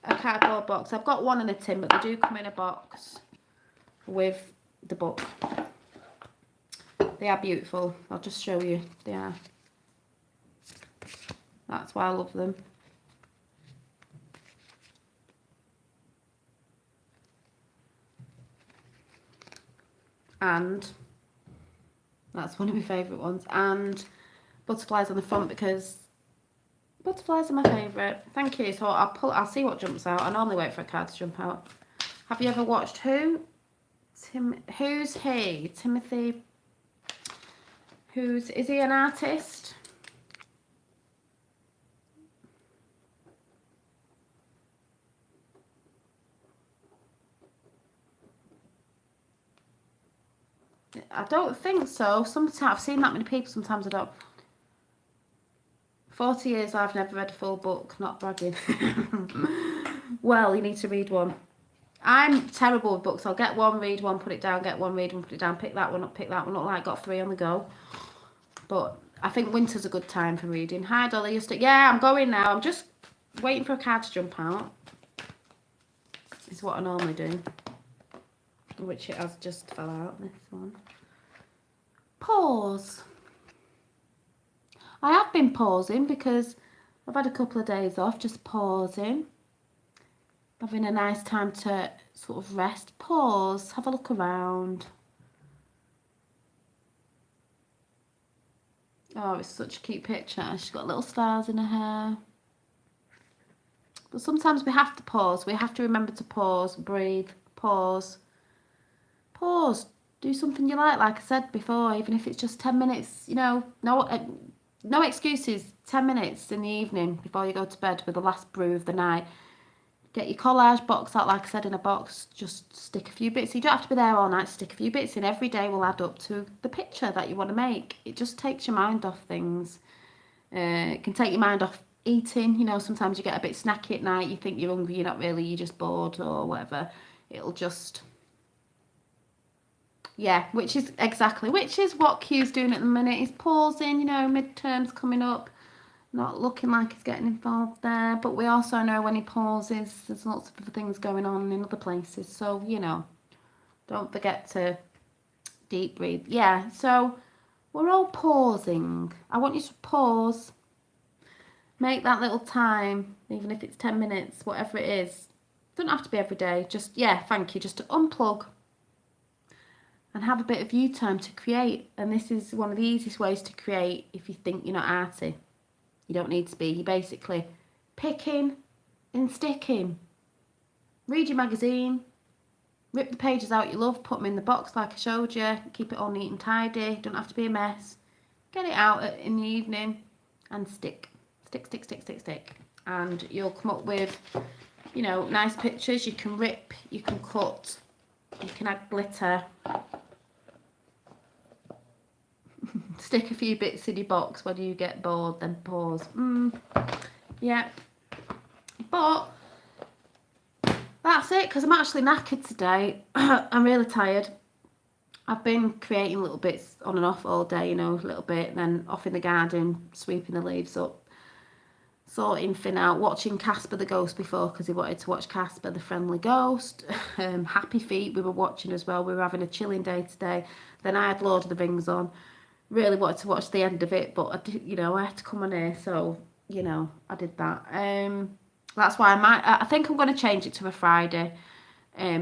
a cardboard box. I've got one in a tin, but they do come in a box with the book. They are beautiful. I'll just show you. They are. That's why I love them. And that's one of my favourite ones. And butterflies on the front, because butterflies are my favourite. Thank you. So I'll see what jumps out. I normally wait for a card to jump out. Have you ever watched Who's He? Timothy. Is he an artist? I don't think so. Sometimes I've seen that many people, sometimes I don't. 40 years I've never read a full book, not bragging. Well, you need to read one. I'm terrible with books. I'll get one, read one, put it down, get one, read one, put it down, pick that one up, not like got 3 on the go. But I think winter's a good time for reading. Hi Dolly, yeah, I'm going now. I'm just waiting for a card to jump out. Is what I normally do. Which it has just fell out, this one. Pause. I have been pausing because I've had a couple of days off, just pausing. Having a nice time to sort of rest, pause, have a look around. Oh, it's such a cute picture. She's got little stars in her hair. But sometimes we have to pause. We have to remember to pause, breathe, pause. Pause. Do something you like I said before, even if it's just 10 minutes, you know, no excuses. 10 minutes in the evening before you go to bed with the last brew of the night. Get your collage box out, like I said, in a box. Just stick a few bits. You don't have to be there all night. Stick a few bits in. Every day will add up to the picture that you want to make. It just takes your mind off things. It can take your mind off eating. You know, sometimes you get a bit snacky at night. You think you're hungry. You're not really. You're just bored or whatever. It'll just... Yeah, which is what Q's doing at the minute. He's pausing, you know, midterms coming up. Not looking like he's getting involved there. But we also know when he pauses, there's lots of other things going on in other places. So, you know, don't forget to deep breathe. Yeah, so we're all pausing. I want you to pause. Make that little time, even if it's 10 minutes, whatever it is. Don't have to be every day. Just, yeah, thank you. Just to unplug and have a bit of you time to create. And this is one of the easiest ways to create if you think you're not arty. You don't need to be. You're basically picking and sticking. Read your magazine. Rip the pages out you love. Put them in the box like I showed you. Keep it all neat and tidy. Don't have to be a mess. Get it out in the evening and stick. Stick. And you'll come up with, you know, nice pictures. You can rip. You can cut. You can add glitter. Stick a few bits in your box. When you get bored, then pause. Yeah. But that's it, because I'm actually knackered today. I'm really tired. I've been creating little bits on and off all day, you know, a little bit, and then off in the garden, sweeping the leaves up, sorting Finn out, watching Casper the Ghost before, because he wanted to watch Casper the Friendly Ghost. Happy Feet we were watching as well. We were having a chilling day today. Then I had Lord of the Rings on. Really wanted to watch the end of it, but I did, you know, I had to come on here, so, you know, I did that. That's why I think I'm going to change it to a Friday,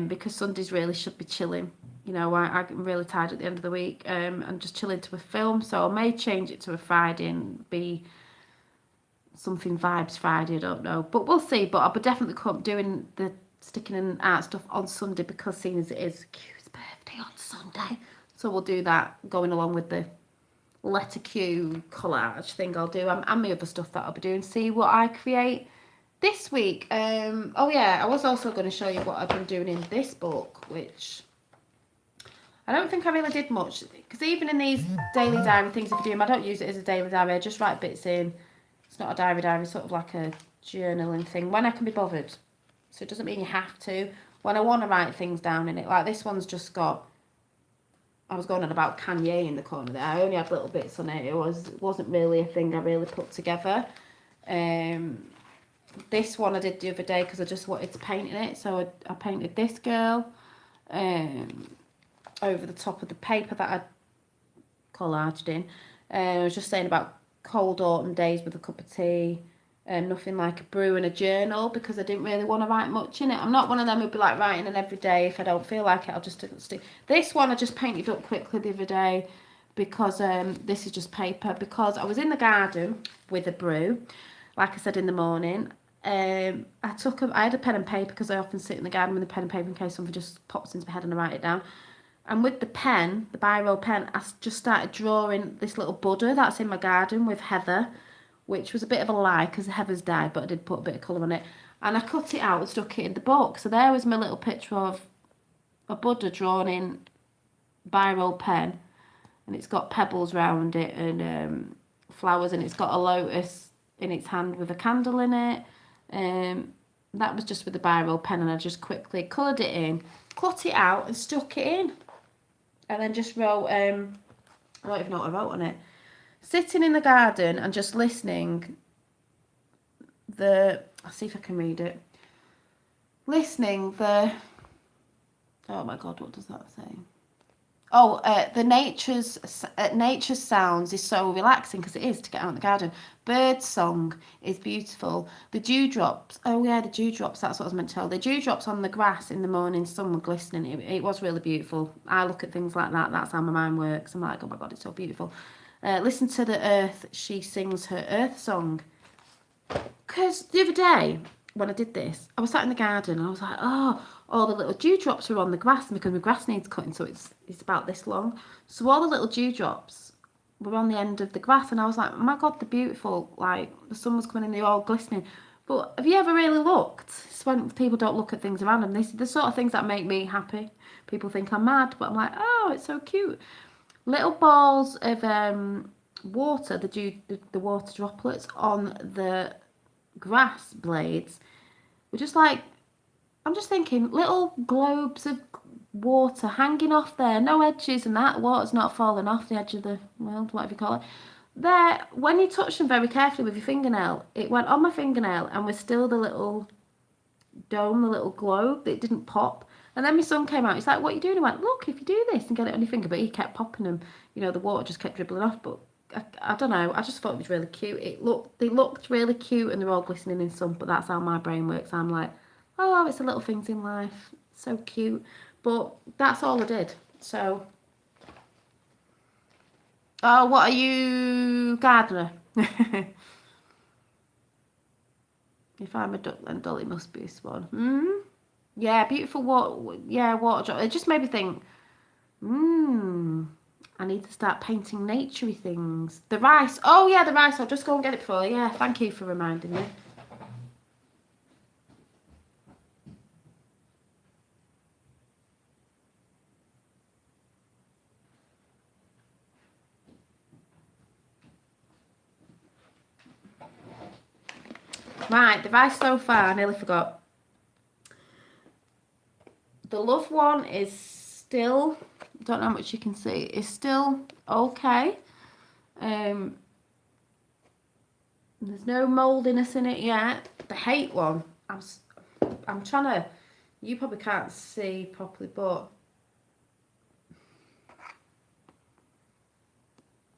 because Sundays really should be chilling. You know, I'm really tired at the end of the week, and just chilling to a film, so I may change it to a Friday and be something vibes Friday, I don't know, but we'll see. But I'll be definitely doing the sticking and art stuff on Sunday, because seeing as it is Q's birthday on Sunday, so we'll do that going along with the letter Q collage thing I'll do, and my other stuff that I'll be doing. See what I create This week, oh yeah, I was also going to show you what I've been doing in this book, which I don't think I really did much, because even in these daily diary things, if I do, I don't use it as a daily diary, I just write bits in. It's not a diary, it's sort of like a journaling thing, when I can be bothered. So it doesn't mean you have to. When I want to write things down in it, like this one's just got, I was going on about Kanye in the corner there. I only had little bits on it. It wasn't really a thing I really put together. This one I did the other day because I just wanted to paint in it. So I painted this girl over the top of the paper that I collaged in. I was just saying about cold autumn days with a cup of tea. Nothing like a brew and a journal, because I didn't really want to write much in it. I'm not one of them who'd be like writing an every day. If I don't feel like it, I'll just stick. This one I just painted up quickly the other day because this is just paper, because I was in the garden with a brew, like I said in the morning. I had a pen and paper, because I often sit in the garden with a pen and paper in case something just pops into my head and I write it down. And with the pen, the biro pen, I just started drawing this little Buddha that's in my garden with heather, which was a bit of a lie because Heather's died, but I did put a bit of colour on it. And I cut it out and stuck it in the book. So there was my little picture of a Buddha drawn in biro pen, and it's got pebbles round it and flowers, and it's got a lotus in its hand with a candle in it. That was just with the biro pen, and I just quickly coloured it in, cut it out and stuck it in. And then just wrote, I don't even know what I wrote on it. Sitting in the garden and just listening. I'll see if I can read it. Listening oh my God, what does that say? Oh, the nature's sounds is so relaxing, because it is, to get out in the garden. Bird song is beautiful. The dewdrops, oh yeah, the dewdrops, that's what I was meant to tell. The dewdrops on the grass in the morning sun were glistening. It was really beautiful. I look at things like that. That's how my mind works. I'm like, oh my God, it's so beautiful. Listen to the earth. She sings her earth song. Because the other day, when I did this, I was sat in the garden and I was like, oh, all the little dewdrops were on the grass, because my grass needs cutting, so it's about this long. So all the little dewdrops were on the end of the grass, and I was like, oh my God, they're beautiful. Like, the sun was coming in, they're all glistening. But have you ever really looked? It's when people don't look at things around them. These are the sort of things that make me happy. People think I'm mad, but I'm like, oh, it's so cute. Little balls of water, the water droplets on the grass blades were just like, I'm just thinking, little globes of water hanging off there, no edges, and that water's not falling off the edge of the world, whatever you call it. There, when you touch them very carefully with your fingernail, it went on my fingernail and was still the little dome, the little globe. It didn't pop. And then my son came out. He's like, "What are you doing?" I went, "Look, if you do this and get it on your finger," but he kept popping them. You know, the water just kept dribbling off. But I don't know. I just thought it was really cute. They looked really cute, and they're all glistening in sun. But that's how my brain works. I'm like, oh, it's the little things in life. So cute. But that's all I did. So, oh, what are you, gardener? If I'm a duckling doll, it must be a swan. Yeah, beautiful water. Yeah, water drop. It just made me think, I need to start painting naturey things. The rice. Oh, yeah, the rice. I'll just go and get it for you. Yeah, thank you for reminding me. Right, the rice so far, I nearly forgot. The love one is still, don't know how much you can see, is still okay. There's no mouldiness in it yet. The hate one, I'm trying to, you probably can't see properly, but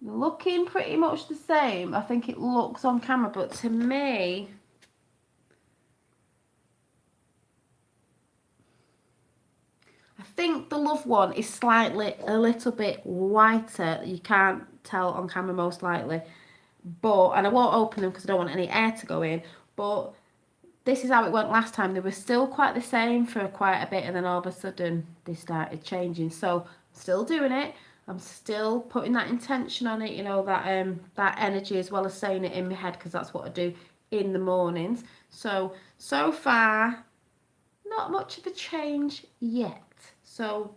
looking pretty much the same. I think it looks on camera, but to me, I think the love one is a little bit whiter. You can't tell on camera most likely. But, and I won't open them because I don't want any air to go in. But this is how it went last time. They were still quite the same for quite a bit, and then all of a sudden they started changing. So I'm still doing it. I'm still putting that intention on it, you know, that energy, as well as saying it in my head, because that's what I do. in the mornings. So far, not much of a change yet. So,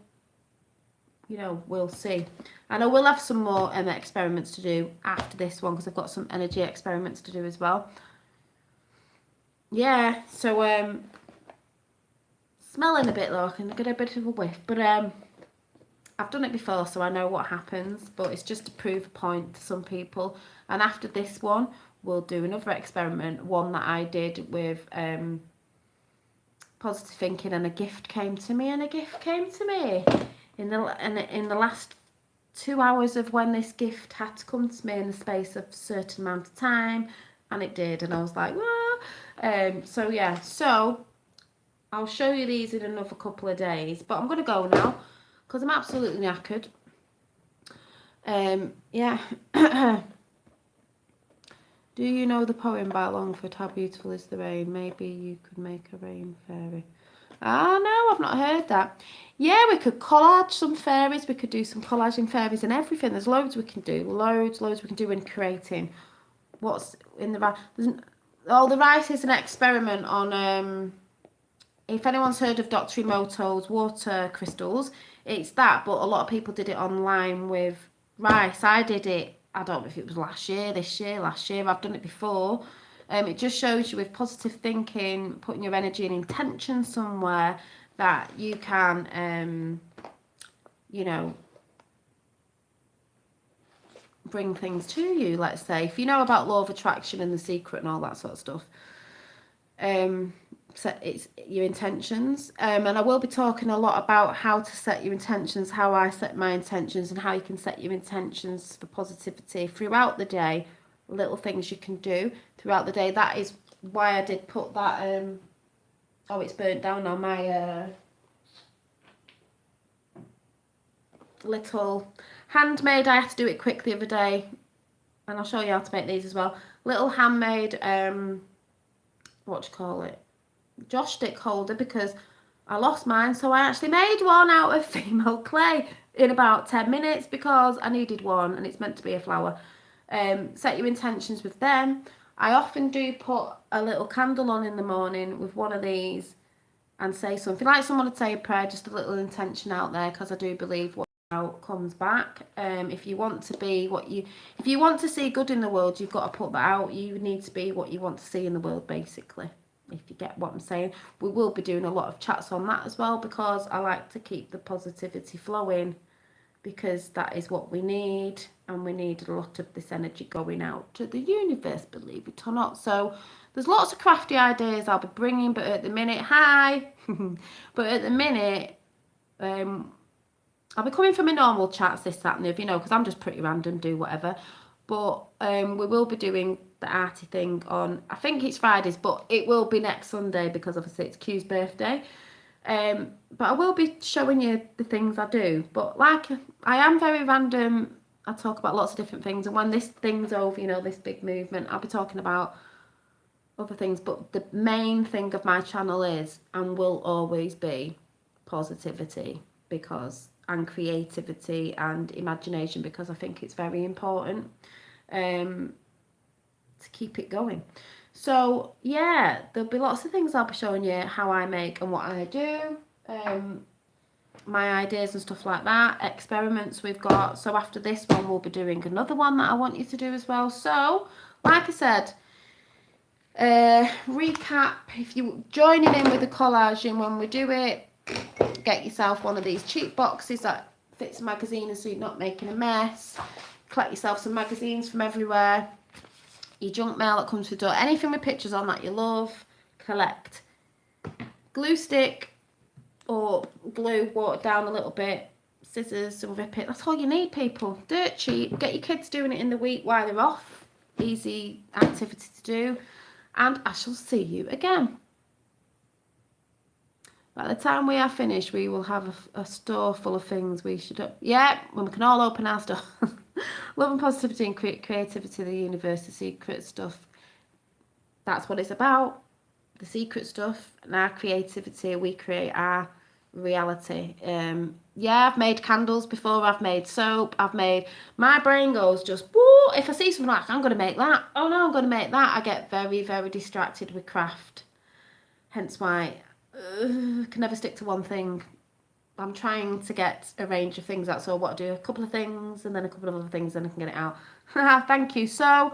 you know, we'll see. And I will have some more experiments to do after this one because I've got some energy experiments to do as well. Yeah, so smelling a bit though, I can get a bit of a whiff, but I've done it before, so I know what happens, but it's just to prove a point to some people. And after this one, we'll do another experiment, one that I did with positive thinking, and a gift came to me, in the last 2 hours of when this gift had to come to me in the space of a certain amount of time, and it did, and I was like, whoa. So yeah, so I'll show you these in another couple of days, but I'm going to go now because I'm absolutely knackered. Yeah. Do you know the poem by Longford, How Beautiful is the Rain? Maybe you could make a rain fairy. Ah, no, I've not heard that. Yeah, we could collage some fairies. We could do some collaging fairies and everything. There's loads we can do. Loads we can do in creating. What's in the rice? Oh, the rice is an experiment on... if anyone's heard of Dr. Emoto's water crystals, it's that, but a lot of people did it online with rice. I did it, I don't know if it was last year, I've done it before. It just shows you with positive thinking, putting your energy and intention somewhere, that you can, you know, bring things to you, let's say. If you know about law of attraction and The Secret and all that sort of stuff, set it's your intentions, and I will be talking a lot about how to set your intentions, how I set my intentions, and how you can set your intentions for positivity throughout the day. Little things you can do throughout the day. That is why I did put that oh, it's burnt down on my little handmade. I had to do it quick the other day, and I'll show you how to make these as well. Little handmade what do you call it, joss stick holder, because I lost mine, so I actually made one out of female clay in about 10 minutes because I needed one, and it's meant to be a flower. Set your intentions with them. I often do put a little candle on in the morning with one of these and say something like someone would say a prayer, just a little intention out there, because I do believe what out comes back. If you want to be if you want to see good in the world, you've got to put that out. You need to be what you want to see in the world, basically, if you get what I'm saying. We will be doing a lot of chats on that as well, because I like to keep the positivity flowing, because that is what we need, and we need a lot of this energy going out to the universe, believe it or not. So there's lots of crafty ideas I'll be bringing, but at the minute, but at the minute, I'll be coming from my normal chats, this, that, and the other, you know, because I'm just pretty random, do whatever. But we will be doing the arty thing on, I think it's Fridays, but it will be next Sunday, because obviously it's Q's birthday. But I will be showing you the things I do. But like, I am very random. I talk about lots of different things. And when this thing's over, you know, this big movement, I'll be talking about other things. But the main thing of my channel is, and will always be, positivity, and creativity and imagination, because I think it's very important to keep it going. So yeah, there'll be lots of things I'll be showing you, how I make and what I do, my ideas and stuff like that, experiments we've got. So after this one, we'll be doing another one that I want you to do as well. So like I said, recap, if you're joining in with the collaging when we do it, get yourself one of these cheap boxes that fits a magazine, so you're not making a mess. Collect yourself some magazines from everywhere, your junk mail that comes through the door, anything with pictures on that you love, collect. Glue stick or glue, water down a little bit, scissors, and rip it. That's all you need, people. Dirt cheap. Get your kids doing it in the week while they're off. Easy activity to do. And I shall see you again. By the time we are finished, we will have a store full of things we should... Yeah, when we can all open our store. Love and positivity and creativity, the universe, the secret stuff. That's what it's about. The secret stuff and our creativity. We create our reality. Yeah, I've made candles before, I've made soap, my brain goes just, woo, if I see something like, I'm going to make that, oh no, I'm going to make that, I get very, very distracted with craft. Hence why I can never stick to one thing. I'm trying to get a range of things out, so what I do, a couple of things, and then a couple of other things, then I can get it out. Thank you. So,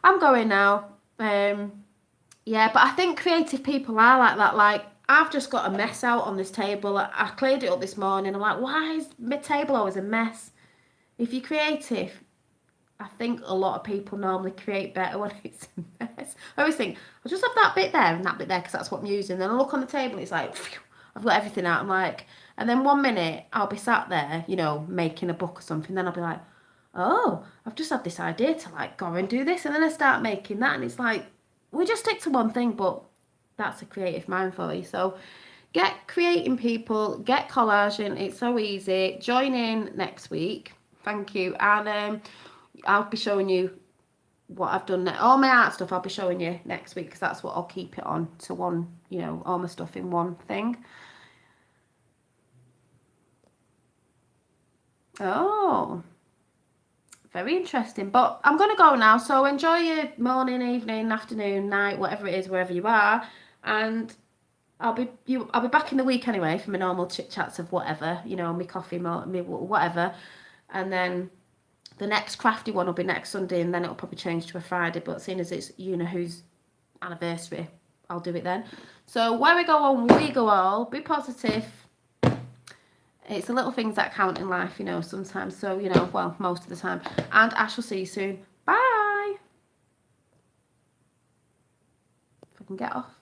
I'm going now. Yeah, but I think creative people are like that. Like, I've just got a mess out on this table. I cleared it up this morning. I'm like, why is my table always a mess? If you're creative, I think a lot of people normally create better when it's a mess. I always think, I'll just have that bit there and that bit there because that's what I'm using. Then I look on the table, it's like, phew, I've got everything out. I'm like, and then 1 minute I'll be sat there, you know, making a book or something. Then I'll be like, oh, I've just had this idea to like go and do this. And then I start making that. And it's like, we just stick to one thing, but that's a creative mind for you. So get creating, people, get collaging. It's so easy. Join in next week. Thank you. And I'll be showing you what I've done. All my art stuff I'll be showing you next week because that's what I'll keep it on to one, you know, all my stuff in one thing. Oh, very interesting. But I'm going to go now. So enjoy your morning, evening, afternoon, night, whatever it is, wherever you are. And I'll be back in the week anyway for my normal chit chats of whatever, you know, me coffee, me whatever. And then the next crafty one will be next Sunday, and then it'll probably change to a Friday. But seeing as it's you know whose anniversary, I'll do it then. So where we go on, we go all. Be positive. It's the little things that count in life, you know, sometimes. So, you know, well, most of the time. And I shall see you soon. Bye. If I can get off.